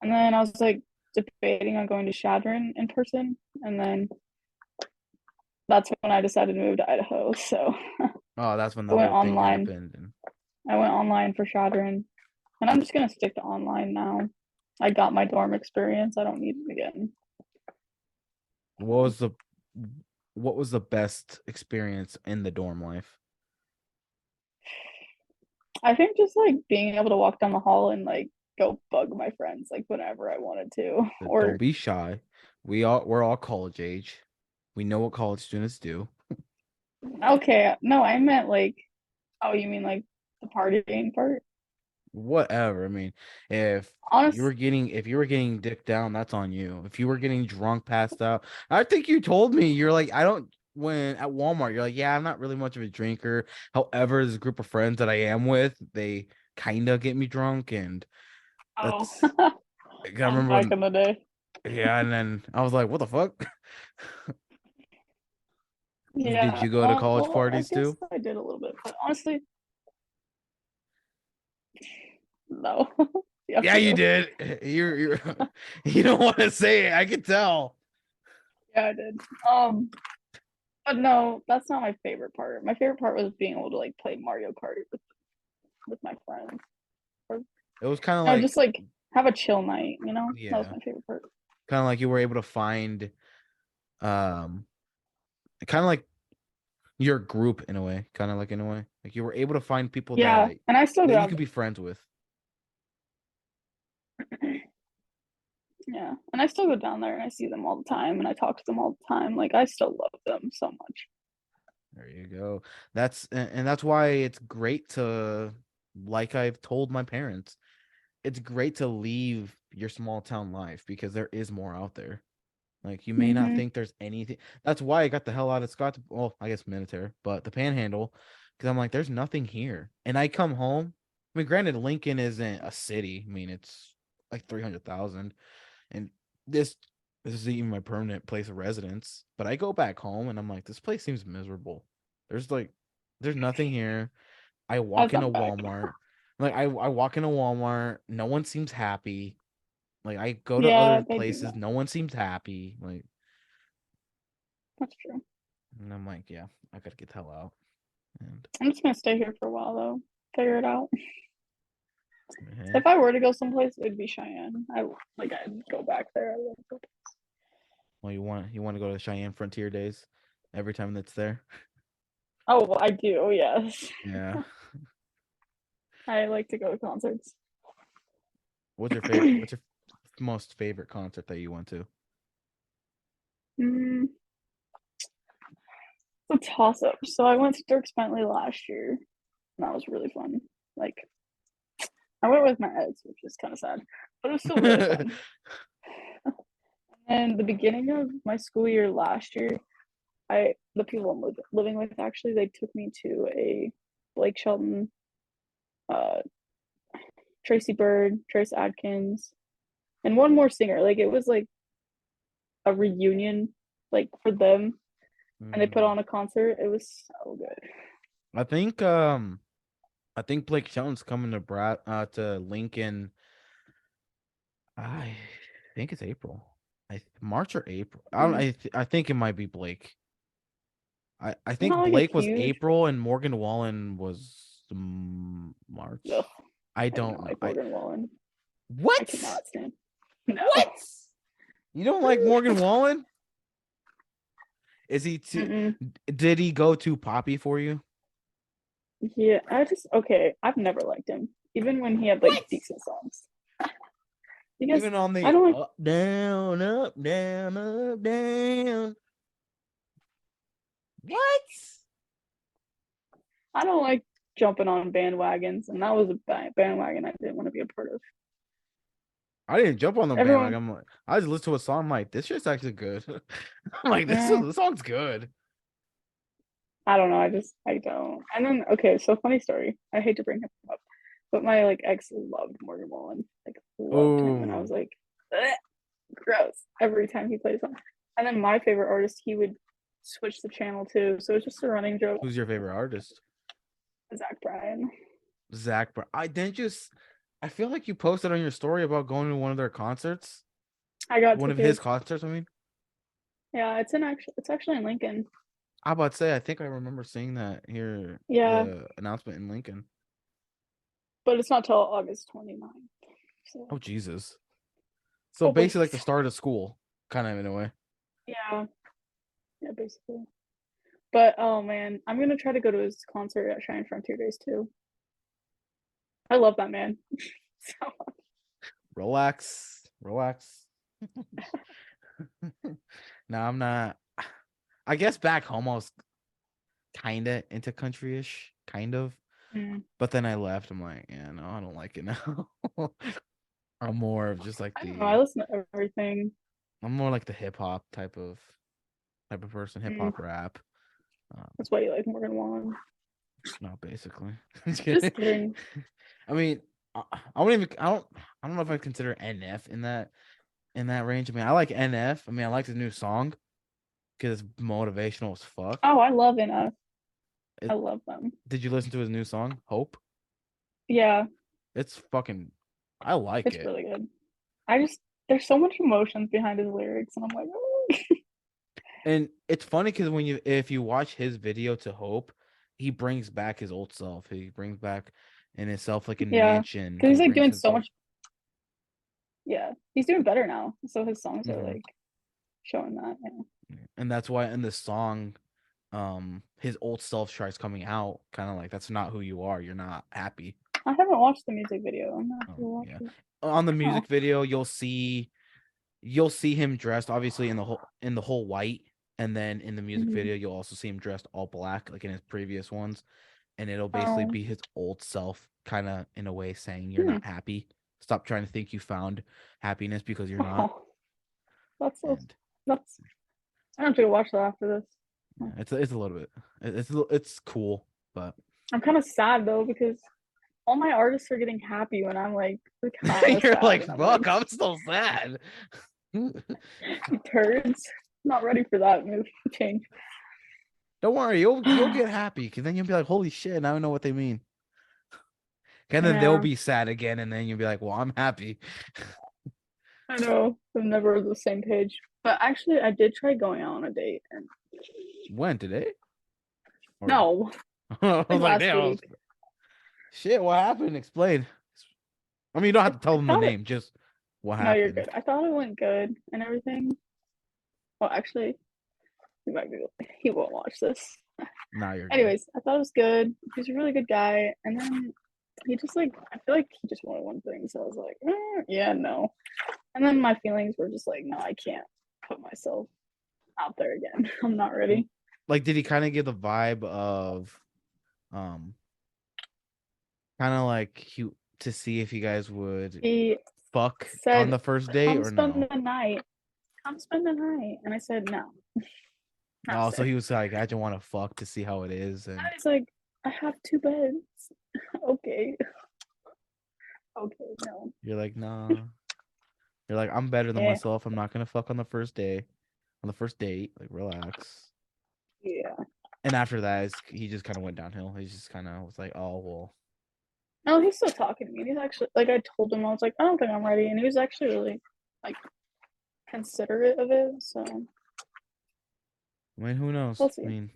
and then I was like debating on going to Shadron in person, and then that's when I decided to move to Idaho. So Oh, that's when I the went whole thing online. happened. And I went online for Shadron, and I'm just gonna stick to online now. I got my dorm experience. I don't need it again. what was the what was the best experience in the dorm life? I think just like being able to walk down the hall and like go bug my friends like whenever I wanted to. Don't Or be shy. We're all college age. We know what college students do. okay, no, I meant like oh, you mean like the partying part? Whatever. I mean, Honest, if you were getting dick down, that's on you. If you were getting drunk, passed out, I think you told me you're like, I don't. When at Walmart, you're like, yeah, I'm not really much of a drinker. However, there's a group of friends that I am with. They kind of get me drunk, and oh, that's. I I'm remember back when, in the day. yeah, and then I was like, what the fuck? Did Yeah, you go to college well, I parties guess too? I did a little bit, but honestly, no. You have Yeah, to you go. did. You're you don't want to say it. I can tell. Yeah, I did. But no, that's not my favorite part. My favorite part was being able to like play Mario Kart with my friends, or It was kind of no, just like, like have a chill night. You know, that was yeah, my favorite part. you were able to find um kind of like your group in a way, kind of like in a way, like you were able to find people Yeah, and I still that go you out could be friends with. there. Yeah, and I still go down there and I see them all the time and I talk to them all the time. Like I still love them so much. There you go. And that's why it's great to, like I've told my parents, it's great to leave your small town life because there is more out there. Like you may not Mm-hmm. think there's anything. That's why I got the hell out of Scott. Well, I guess Minutair, but the Panhandle, because I'm like, there's nothing here. And I come home. I mean, granted, Lincoln isn't a city. I mean, it's like 300,000, and this this is even my permanent place of residence. But I go back home, and I'm like, this place seems miserable. There's like, there's nothing here. I walk That's into not back. Walmart. Like I walk into Walmart. No one seems happy. Like I go to Yeah, other they do places, that. no one seems happy. Like, That's true. and I'm like, yeah, I gotta get the hell out. And I'm just gonna stay here for a while though. Figure it out. yeah. If I were to go someplace, it'd be Cheyenne. I'd go back there. I love it. Well, you want to go to Cheyenne Frontier Days every time that's there. Oh, well, I do. Yes, Yeah. I like to go to concerts. What's your favorite? What's your most favorite concert that you went to? Mm, it's a toss up. So I went to Dirk Bentley last year, and that was really fun. Like I went with my ex, which is kind of sad, but it was still really fun. And the beginning of my school year last year, the people I'm living with actually, they took me to a Blake Shelton uh Tracy Bird, Trace Adkins, and one more singer. Like it was like a reunion like for them, and they put on a concert. It was so good. I think Blake Shelton's coming to Lincoln. I think it's April. March or April. I think it might be Blake. I think Not like a Blake was huge. April and Morgan Wallen was March. Ugh, I do don't not know. like Morgan Wallen. I What? cannot stand. No. What? You don't like Morgan Wallen? Is he too? Mm-mm. Did he go too poppy for you? Yeah, okay. I've never liked him, even when he had like What? decent songs. Because Even on the I don't like. up, down, up, down, up, down. What? I don't like jumping on bandwagons, and that was a bandwagon I didn't want to be a part of. I didn't jump on the Everyone, bandwagon. I'm like, I just listened to a song. I'm like, this shit's actually good. I'm like, eh, the song's good. I don't know. I don't. And then okay, so funny story. I hate to bring him up, but my like ex loved Morgan Wallen, like loved him, and I was like, gross every time he plays him. And then my favorite artist, he would switch the channel too, so it's just a running joke. Who's your favorite artist? Zach Bryan. Zach Brown. I feel like you posted on your story about going to one of their concerts. I got One of tickets. his concerts, I mean. Yeah, it's actually in Lincoln. I about to say, I think I remember seeing that here. Yeah. The announcement in Lincoln. But it's not till August 29th. So. Oh Jesus. So basically like the start of school, kind of in a way. Yeah. Yeah, basically. But oh man, I'm gonna try to go to his concert at Shine Frontier Days too. I love that man. So Relax. No, I'm not. I guess back home I was kind of into country-ish, kind of. But then I left. I'm like, yeah, no, I don't like it now. I'm more of just like I don't know, I listen to everything. I'm more like the hip hop type of person, hip hop rap. That's why you like Morgan Wallen. No, basically. Just kidding. I mean, I don't know if I consider NF in that range. I mean, I like NF. I mean, I like the new song because it's motivational as fuck. Oh, I love NF. I love them. Did you listen to his new song, Hope? Yeah. It's fucking. I like it. It's really good. There's so much emotions behind his lyrics, and I'm like, oh. And it's funny because if you watch his video to Hope, he brings back his old self. He brings back in himself like a mansion. Because he's like doing so much. Yeah, he's doing better now. So his songs are like showing that. Yeah. And that's why in the song, his old self tries coming out, kind of like that's not who you are. You're not happy. I haven't watched the music video. I'm not watch it. On the music video, you'll see him dressed obviously in the whole white, and then in the music video you'll also see him dressed all black like in his previous ones, and it'll basically be his old self kind of in a way saying you're not happy. Stop trying to think you found happiness because you're not. That's I have to watch that after this. Yeah, it's a little bit it's cool, but I'm kind of sad though because all my artists are getting happy when I'm like you're like, fuck, I'm still sad. Turds. Not ready for that move change. Don't worry, you'll get happy because then you'll be like, holy shit, now I know what they mean. And then they'll be sad again, and then you'll be like, well, I'm happy. I know. I'm never on the same page. But actually, I did try going out on a date. And... When? Today? Or... No. I was like, damn. Week. Shit, what happened? Explain. I mean, you don't have to tell them the name, just what happened. No, you're good. I thought it went good and everything. Well, actually, he won't watch this. No, you're Anyways, I thought it was good. He's a really good guy. And then he just I feel like he just wanted one thing. So I was like, yeah, no. And then my feelings were just like, no, I can't put myself out there again. I'm not ready. Like, did he kind of give the vibe of, kind of like to see if you guys would fuck on the first date or no? Come spend the night. And I said no. Oh, so he was like, I just want to fuck to see how it is. And he's like, I have 2 beds. Okay. Okay, no. You're like, nah. You're like, I'm better than Yeah. myself. I'm not gonna fuck on the first day, on the first date. Like, relax. Yeah. And after that, he just kind of went downhill. He just kind of was like, oh well. No, he's still talking to me. He's actually like I told him I was like, I don't think I'm ready, and he was actually really like considerate of it. So I mean, who knows? we'll I see. mean,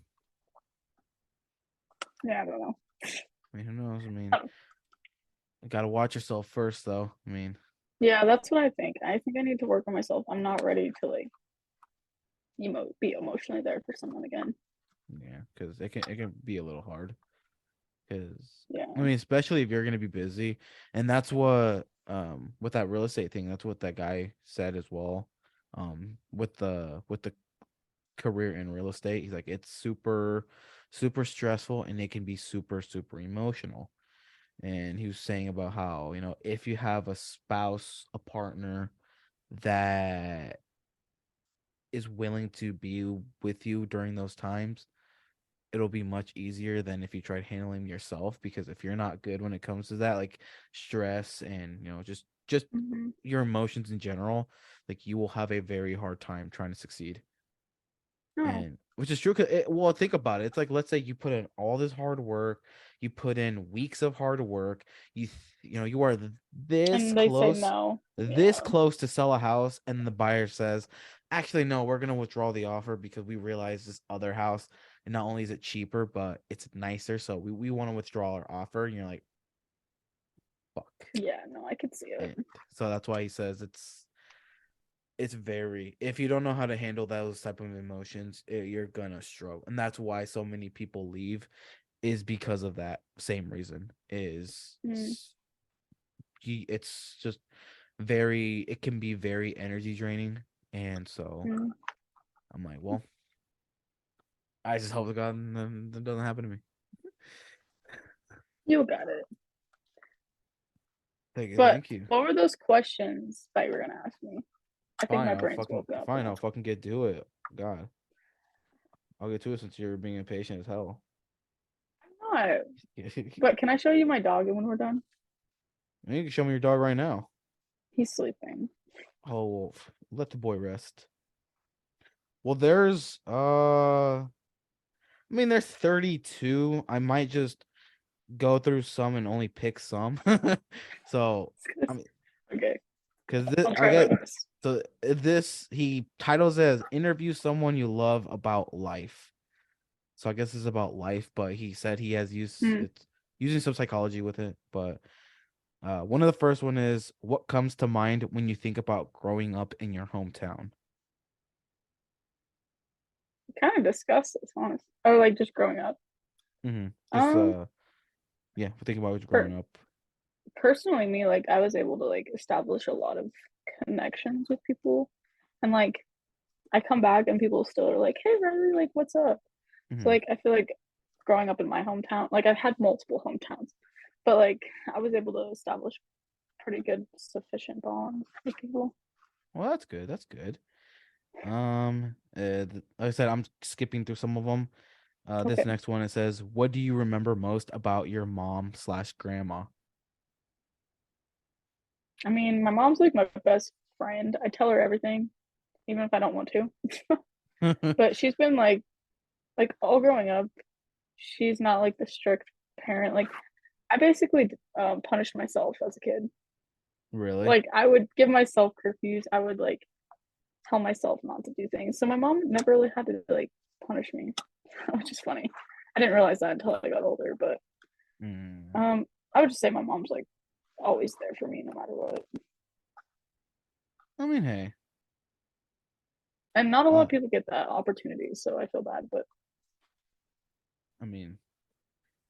Yeah, I don't know. who knows? I mean, Oh, you gotta watch yourself first, though. I mean, yeah, that's what I think. I think I need to work on myself. I'm not ready to like be emotionally there for someone again. yeah, because it can be a little hard. Because Yeah. I mean, especially if you're gonna be busy, and that's what with that real estate thing, that's what that guy said as well. With the career in real estate, he's like, it's super stressful, and it can be super emotional. And he was saying about how, if you have a spouse, a partner that is willing to be with you during those times, it'll be much easier than if you tried handling yourself, because if you're not good when it comes to that, like stress and just Hmm. your emotions in general, like you will have a very hard time trying to succeed. Oh. And which is true, because well, think about it. It's like, let's say you put in all this hard work, you put in weeks of hard work, you are this And they say close, no. this Yeah. close to sell a house, and the buyer says, actually no, we're gonna withdraw the offer because we realize this other house, and not only is it cheaper, but it's nicer, so we want to withdraw our offer. And you're like, fuck. Yeah, no, I could see it. And so that's why he says it's very, if you don't know how to handle those type of emotions, you're gonna struggle. And that's why so many people leave, is because of that same reason. Mm, It's just it can be very energy draining. And so mm. I'm like, well, I just hope to God that doesn't happen to me. You got it. Thank you, But thank you. what were those questions that you were gonna ask me? I think Fine, my I'll brain's fucking woke up fine, now. I'll fucking get to it. God, I'll get to it since you're being impatient as hell. I'm not. But can I show you my dog when we're done? You can show me your dog right now. He's sleeping. Oh, well, let the boy rest. Well, there's 32. I might just go through some and only pick some. So, I mean, Okay, because this, I'll I try my get, best. so this, he titles it as interview someone you love about life. So I guess it's about life, but he said he has Hmm. it's using some psychology with it. But one of the first one is, what comes to mind when you think about growing up in your hometown? Kind of discuss this, honest. Oh, like just growing up. Just Um, yeah, think about per growing up. personally, me like I was able to like establish a lot of connections with people, and like I come back and people still are like, "Hey, Rylie, like what's up?" So Hmm. like I feel like growing up in my hometown, like I've had multiple hometowns, but like I was able to establish pretty good, sufficient bonds with people. Well, that's good. That's good. Like I said, I'm skipping through some of them. This Okay. next one, it says, "What do you remember most about your mom/grandma?" I mean, my mom's like my best friend. I tell her everything, even if I don't want to. But she's been like all growing up, she's not like the strict parent. Like I basically punished myself as a kid. Really? Like I would give myself curfews. I would like tell myself not to do things. So my mom never really had to like punish me, which is funny. I didn't realize that until I got older, but Mm. um I would just say my mom's like always there for me no matter what. I mean, hey, And not a lot uh, of people get that opportunity, so I feel bad, but I mean,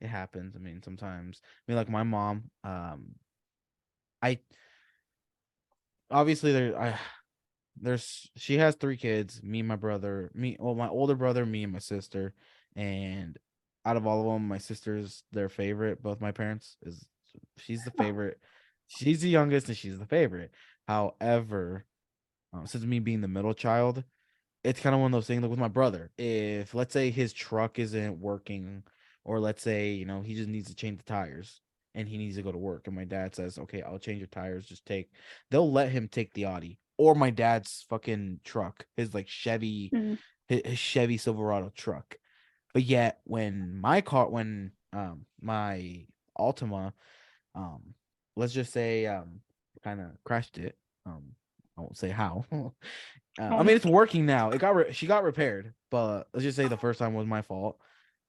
it happens. I mean, sometimes. I mean, like my mom. I obviously she has 3 kids. Me, my brother, my older brother, me, and my sister. And out of all of them, my sister's their favorite. Both my parents is she's the oh, favorite. She's the youngest, and she's the favorite. However, since me being the middle child, it's kind of one of those things, like with my brother. If let's say his truck isn't working, Or let's say, he just needs to change the tires and he needs to go to work. And my dad says, okay, I'll change your tires. They'll let him take the Audi or my dad's fucking truck, his like Chevy, Mhm. his Chevy Silverado truck. But yet when my Altima, um, let's just say, kind of crashed it. I won't say how. I mean, it's working now. She got repaired, but let's just say the first time was my fault,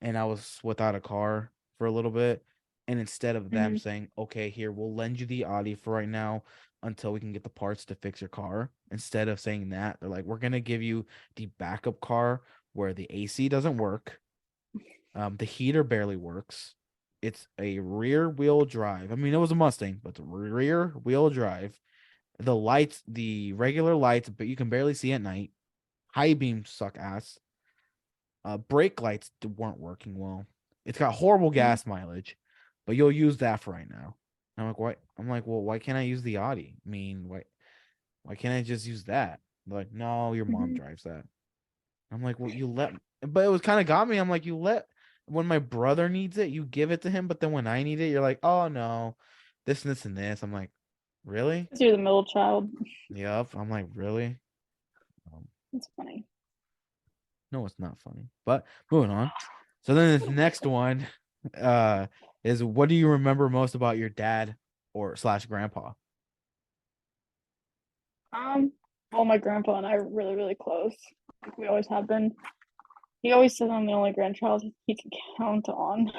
and I was without a car for a little bit. And instead of them Mhm. saying, "Okay, here, we'll lend you the Audi for right now until we can get the parts to fix your car," instead of saying that, they're like, "We're gonna give you the backup car where the AC doesn't work, the heater barely works. It's a rear wheel drive. I mean, it was a Mustang, but it's a rear wheel drive. The lights, the regular lights, but you can barely see at night. High beams suck ass. Brake lights weren't working well. It's got horrible gas mileage, but you'll use that for right now." I'm like, "What?" I'm like, "Well, why can't I use the Audi? I mean, why can't I just use that?" They're like, "No, your mom Mhm. drives that." I'm like, "Well, but it was kind of got me." I'm like, "You let when my brother needs it, you give it to him, but then when I need it, you're like, oh no, this and this." I'm like, "Really?" 'Cause you're the middle child. Yep. I'm like, "Really?" Um, It's funny. no, it's not funny. But moving on. So then this next one, uh, is what do you remember most about your dad or slash grandpa? Well, my grandpa and I are really, really close. Like, we always have been. He always said I'm the only grandchild he can count on.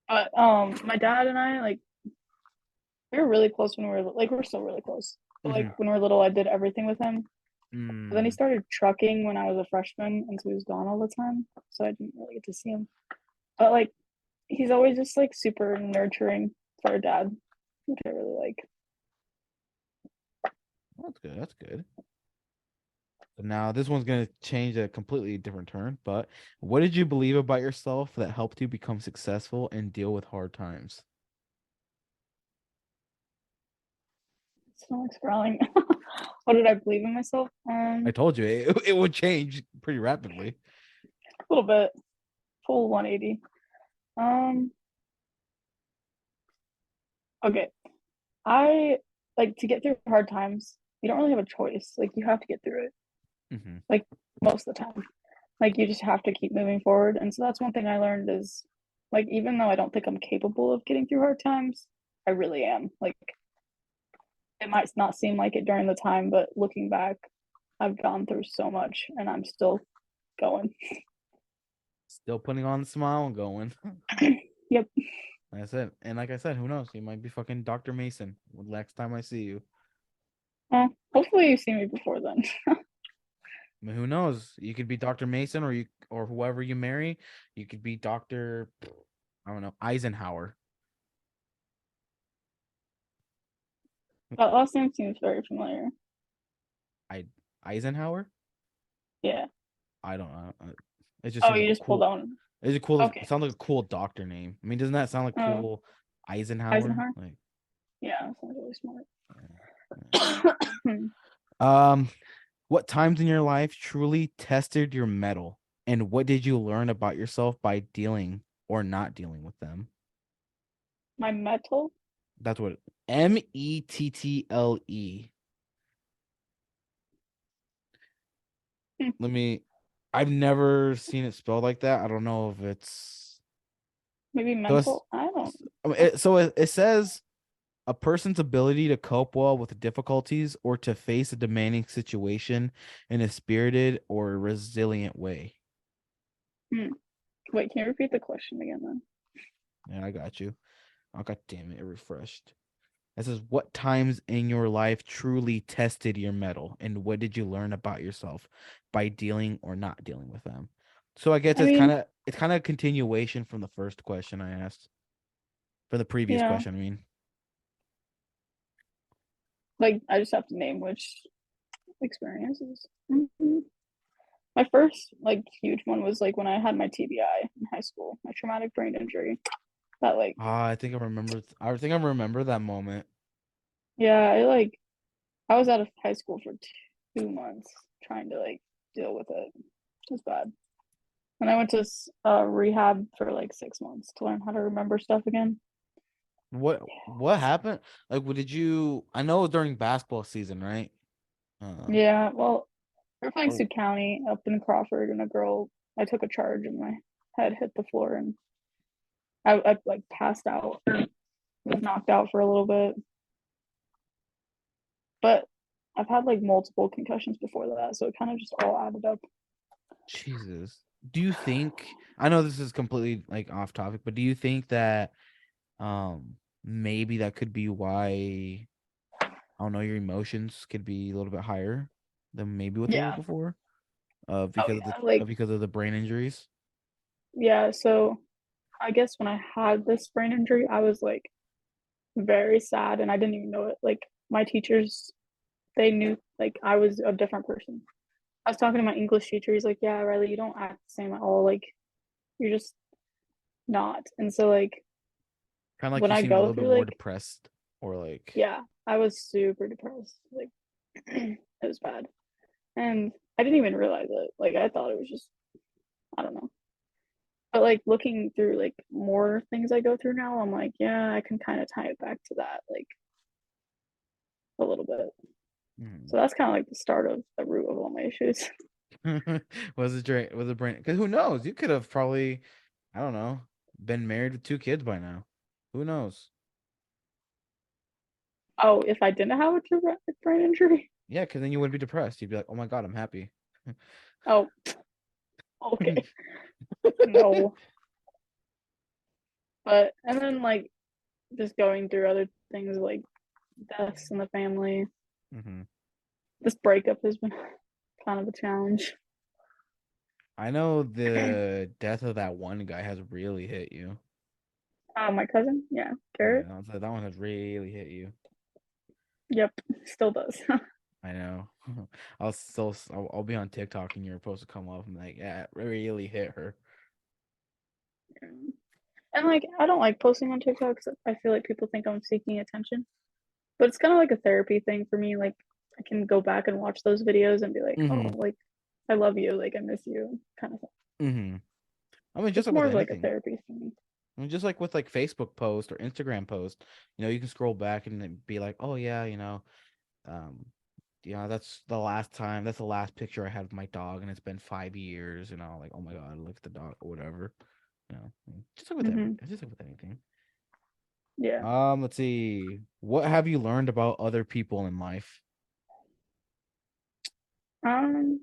But my dad and I, like, we were really close when we were like, we're still really close. But Mm-hmm. like when we were little, I did everything with him. But then he Mm, started trucking when I was a freshman, and so he was gone all the time. So I didn't really get to see him. But like, he's always just like super nurturing for a dad, which I really like. that's good. That's good. So now this one's gonna change a completely different turn. But what did you believe about yourself that helped you become successful and deal with hard times? So like scrolling. What did I believe in myself? I told you it would change pretty rapidly. A little bit, full 180. Um, okay. I like to get through hard times. You don't really have a choice. Like you have to get through it. Mm-hmm. Like most of the time. Like you just have to keep moving forward. And so that's one thing I learned is like even though I don't think I'm capable of getting through hard times, I really am. Like it might not seem like it during the time, but looking back, I've gone through so much and I'm still going. Still putting on the smile and going. Yep. That's it. And like I said, who knows? You might be fucking Dr. Mason next time I see you. Well, hopefully you see me before then. I mean, who knows? You could be Dr. Mason or whoever you marry. You could be Dr. I don't know, Eisenhower. That last name seems very familiar. I Eisenhower? Yeah. I don't know. It just Oh, seems like you a just pulled cool. on. It's a cool. It Okay. sounds like a cool doctor name. I mean, doesn't that sound like Oh, cool? Eisenhower. Eisenhower. Like, Yeah, that sounds really yeah. smart. What times in your life truly tested your mettle, and what did you learn about yourself by dealing or not dealing with them? My metal. That's what Mettle. Hmm, Let me. I've never seen it spelled like that. I don't know if it's maybe so. It's mental. I don't I mean, know. it says a person's ability to cope well with difficulties or to face a demanding situation in a spirited or resilient way. Hmm. Wait, can you repeat the question again then? Yeah, I got you. Oh, god damn it, it refreshed. It says, what times in your life truly tested your mettle, and what did you learn about yourself by dealing or not dealing with them? So I guess I mean, it's kind of a continuation from the first question I asked, from the previous yeah, question. I mean, like I just have to name which experiences. My first like huge one was like when I had my TBI in high school, my traumatic brain injury. That like, I think I remember. I think I remember that moment. yeah, I was out of high school for 2 months trying to like deal with it. It was bad. And I went to rehab for like 6 months to learn how to remember stuff again. What happened? Like, what did you? I know it was during basketball season, right? Um. Yeah, well, we were playing Oh, Sioux County up in Crawford, and I took a charge and my head hit the floor, and I like passed out, or was knocked out for a little bit. But I've had like multiple concussions before that, so it kind of just all added up. Jesus. Do you think? I know this is completely like off topic, but do you think that maybe that could be why I don't know your emotions could be a little bit higher than maybe what they were Yeah. before? Oh Because of yeah. Like because of the brain injuries. yeah. So I guess when I had this brain injury, I was like very sad, and I didn't even know it. Like my teachers, they knew like I was a different person. I was talking to my English teacher. He's like, "Yeah, Rylie, you don't act the same at all. Like you're just not." And so like Kind of like when you I seemed a go little bit through more like depressed or like yeah, I was super depressed. Like it was bad. And I didn't even realize it. Like I thought it was just I don't know. But like looking through like more things I go through now, I'm like, yeah, I can kind of tie it back to that like a little bit. mm. So that's kind of like the start of the root of all my issues. Was it brain? Because who knows? You could have probably, I don't know, been married with 2 kids by now. Who knows? Oh, if I didn't have a traumatic brain injury. Yeah, because then you wouldn't be depressed. You'd be like, oh my God, I'm happy. Oh, okay. No. But and then like just going through other things like deaths in the family. Hmm. This breakup has been kind of a challenge. I know the death of that one guy has really hit you. My cousin, yeah, Yeah, Garrett. that one has really hit you. Yep, still does. I know. I'll be on TikTok and your post to come up and like, yeah, it really hit her. And like, I don't like posting on TikTok because I feel like people think I'm seeking attention. But it's kind of like a therapy thing for me. Like, I can go back and watch those videos and be like, oh, Mm-hmm. like, I love you, like, I miss you, kind of thing. Mm-hmm. I mean, just It's like with more of like a anything. therapy thing. I mean, just like with like Facebook post or Instagram post, you can scroll back and then be like, oh yeah, um, that's the last time, that's the last picture I had of my dog, and it's been 5 years, like, oh my God, look at the dog or whatever. Just like with Hmm. just like with anything. Yeah. Let's see. What have you learned about other people in life? Um,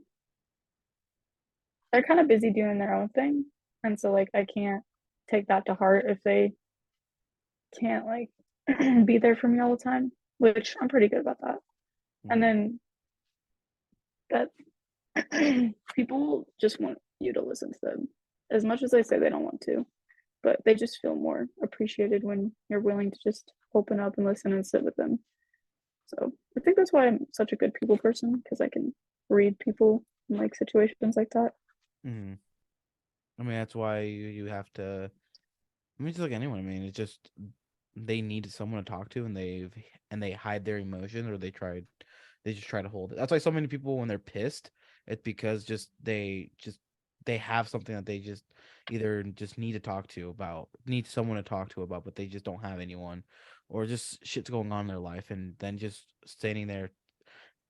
they're kind of busy doing their own thing. And so, like, I can't take that to heart if they can't, like, be there for me all the time, which I'm pretty good about that. And Mhm. then that people just want you to listen to them as much as they say they don't want to, but they just feel more appreciated when you're willing to just open up and listen and sit with them. So I think that's why I'm such a good people person because I can read people in like situations like that. Mhm. I mean, that's why you have to. I mean, just like anyone. I mean, it's just they need someone to talk to, and they hide their emotions, or they just try to hold it. That's why so many people, when they're pissed, it's because they have something that they just either just need to talk to about, need someone to talk to about, but they just don't have anyone, or just shit's going on in their life, and then just standing there,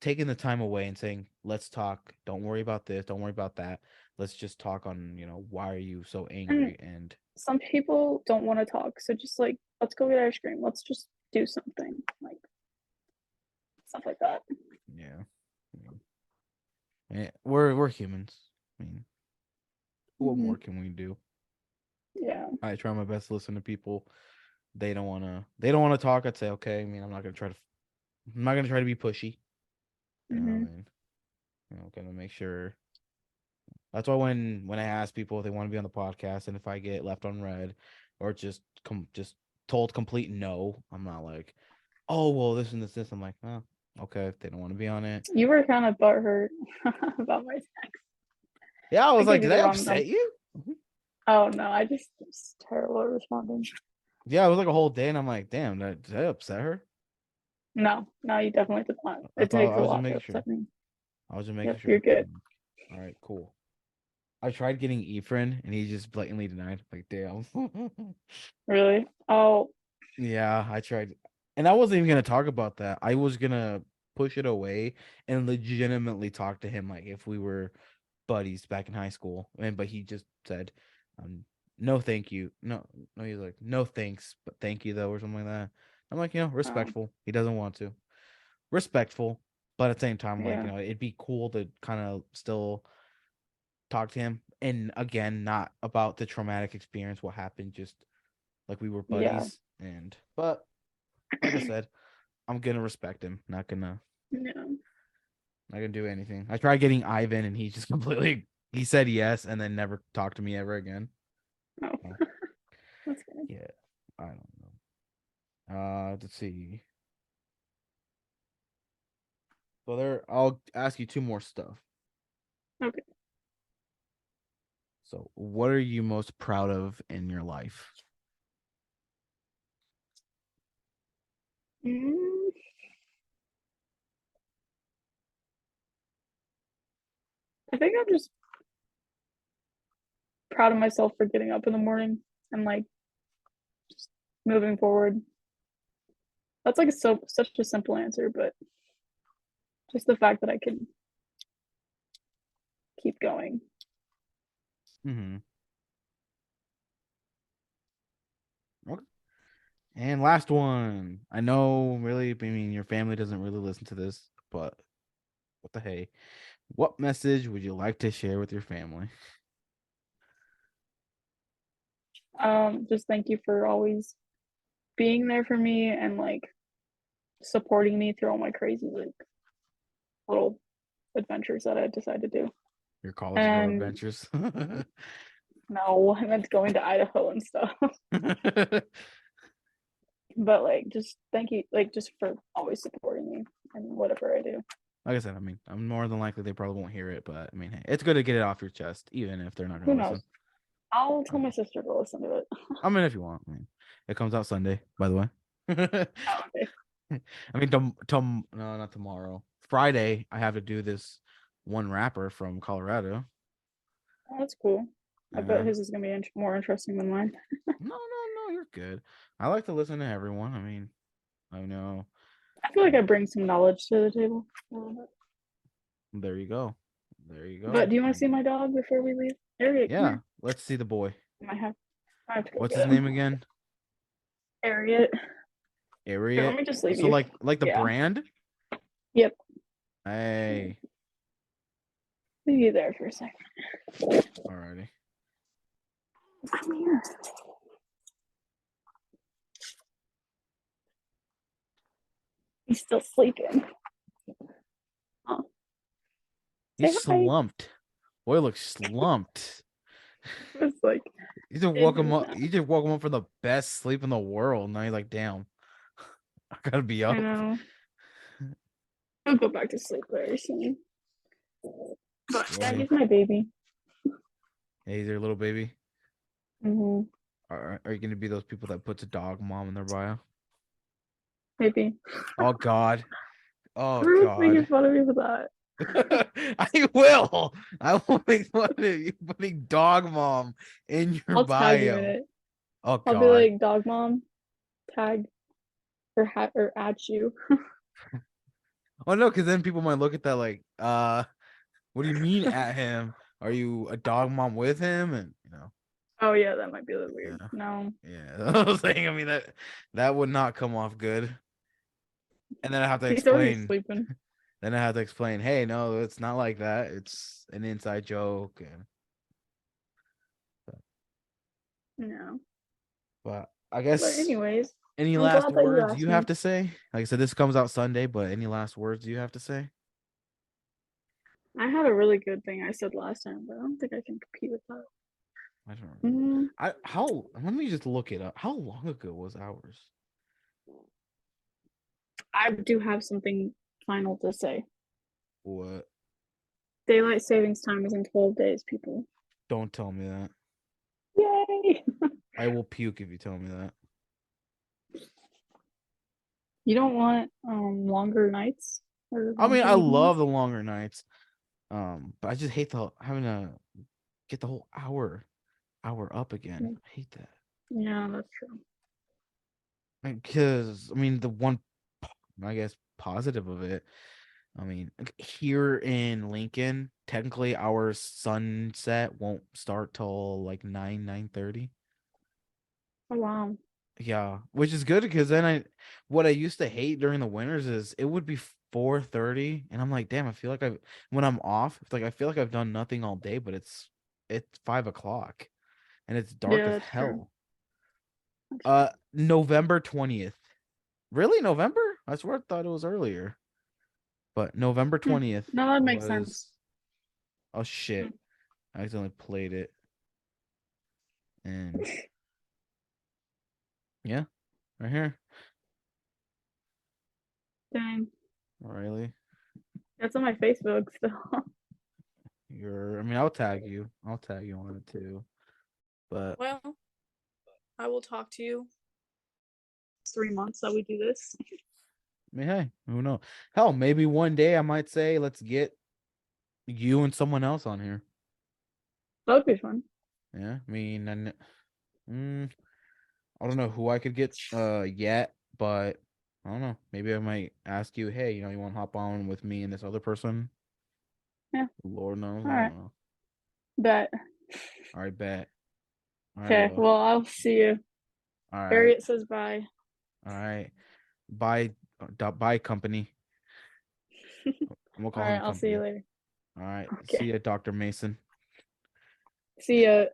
taking the time away and saying, "Let's talk. Don't worry about this. Don't worry about that. Let's just talk on, why are you so And angry?" And some people don't want to talk, so just like let's go get ice cream. Let's just do something like stuff like that. yeah, we're humans. I mean, what Hmm. more can we do? Yeah. I try my best to listen to people. They don't want to talk. I'd say, okay. I mean, I'm not gonna try to be pushy. I Hmm. mean, gonna make sure. That's why when I ask people if they want to be on the podcast, and if I get left on red, or just told complete no, I'm not like, oh well, this and this. I'm like, oh, okay, if they don't want to be on it. You were kind of butthurt about my text. Yeah, I was I like, gave you did the I wrong upset number. you? Mhm. Oh no, I just was terrible at responding. Yeah, it was like a whole day, and I'm like, damn, did I upset her? No, no, you definitely did not. I It thought takes I a was just lot to making sure. upset me. I was just making Yep, you're sure. good. All right, cool. I tried getting Efren, and he just blatantly denied. Like, damn. Really? Oh, Yeah, I tried, and I wasn't even gonna talk about that. I was gonna push it away and legitimately talk to him like if we were buddies back in high school. But he just said, "No, thank you. No, no." He's like, "No, thanks, but thank you though," or something like that. I'm like, oh, respectful. He doesn't want to. Respectful, but at the same time, like, yeah, it'd be cool to kind of still talk to him, and again, not about the traumatic experience, what happened, just like we were yeah, buddies. And but like I said, I'm gonna respect him. yeah. Not gonna do anything. I tried getting Ivan, and he just completely he said yes, and then never talked to me ever again. Oh, Oh, that's good. yeah, I don't know. Let's see. So I'll ask you two more stuff. Okay. So, what are you most proud of in your life? Mm, I think I'm just proud of myself for getting up in the morning and like just moving forward. That's like such a simple answer, but just the fact that I can keep going. Mm-hmm. Okay. And last one. I know, really, I mean, your family doesn't really listen to this, but what the hey? What message would you like to share with your family? Just thank you for always being there for me and like supporting me through all my crazy like little adventures that I decide to do. Your college girl And adventures. no, I meant going to Idaho and stuff. But like just thank you like just for always supporting me and whatever I do. Like I said, I mean, I'm more than likely they probably won't hear it, but I mean, hey, it's good to get it off your chest, even if they're not Who gonna listen. knows? I'll tell Uh, my sister to listen to it. I mean, if you want, I mean, it comes out Sunday, by the way. Oh, okay. I mean, no, not tomorrow. Friday, I have to do this one rapper from Colorado. Oh, that's cool. I bet Uh, his is gonna be more interesting than mine. no, you're good. I like to listen to everyone. I mean, I know. I feel like I bring some knowledge to the table a little bit. There you go. There you But go. do you want to see my dog before we leave? Harriet, come Yeah, here. let's see the boy. I have to go What's get his him. name again? Harriet. Here, let Ariat. me just leave So you. like the Yeah. brand? Yep. Hey, Leave you there for a second. alrighty. Come here. He's still sleeping. Oh, say He's hi. slumped. Boy looks slumped. It's like You just in woke him his up. nap. You just woke him up for the best sleep in the world. Now he's like, damn, I gotta be I up. know. He'll go back to sleep very soon. But yeah, Boy, he's my baby. hey, he's your little baby. Mm-hmm. Are you gonna be those people that puts a dog mom in their bio? Maybe. Oh God. Oh Everyone's making God. fun of me for that. I will. I will make fun of you putting dog mom in your I'll tag you in bio. it. Oh I'll be God. like, dog mom, tag or add you. Oh no, because then people might look at that like, what do you mean at him? Are you a dog mom with him? And Oh yeah, that might be a little weird. yeah, No, yeah. I was saying, I mean that would not come off good. And then I have to he's already explain. sleeping. Then I have to explain, hey, no, it's not like that. It's an inside joke. And No, but I but guess anyways, any I'm last glad that you words asked you have me. to say? Like I said, this comes out Sunday, but any last words you have to say? I had a really good thing I said last time, but I don't think I can compete with that. I don't remember. Mm, Let me just look it up. How long ago was ours? I do have something final to say. What? Daylight savings time is in 12 days, people. Don't tell me that. Yay! I will puke if you tell me that. You don't want longer nights or I mean, longer I evenings? love the longer nights. But I just hate the having to get the whole hour up again. I hate that. Yeah, that's true. Because I mean, the one, I guess, positive of it. I mean, here in Lincoln, technically our sunset won't start till like 9:30. Oh wow. Yeah, which is good because then what I used to hate during the winters is it would be 4:30, and I'm like, damn, I feel like when I'm off, it's like I feel like I've done nothing all day, but it's 5 o'clock and it's dark Yeah, as that's true. hell. November 20th. Really, November? I swear I thought it was earlier. But November 20th No, that makes sense. was, oh shit, I accidentally played it. And yeah, right here. Dang. Riley. That's on my Facebook still. I mean, I'll tag you. I'll tag you on it too. But Well, I will talk to you. It's 3 months that we do this. I mean, hey, who knows? Hell, maybe one day I might say, let's get you and someone else on here. That would be fun. Yeah, I mean, and I don't know who I could get yet, but I don't know. Maybe I might ask you, hey, you want to hop on with me and this other person? Yeah. Lord knows. All I right. don't know. Bet. All right, bet. All right, Okay. Well, I'll see you. all right. Harriet says bye. All right. Bye, bye, company. I'm gonna call All him right. I'll see company. you later. All right. Okay. See ya, Dr. Mason. See ya.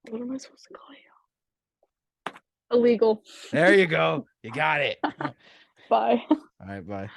What am I supposed to call you? Illegal. There you go. You got it. All Bye. right, bye.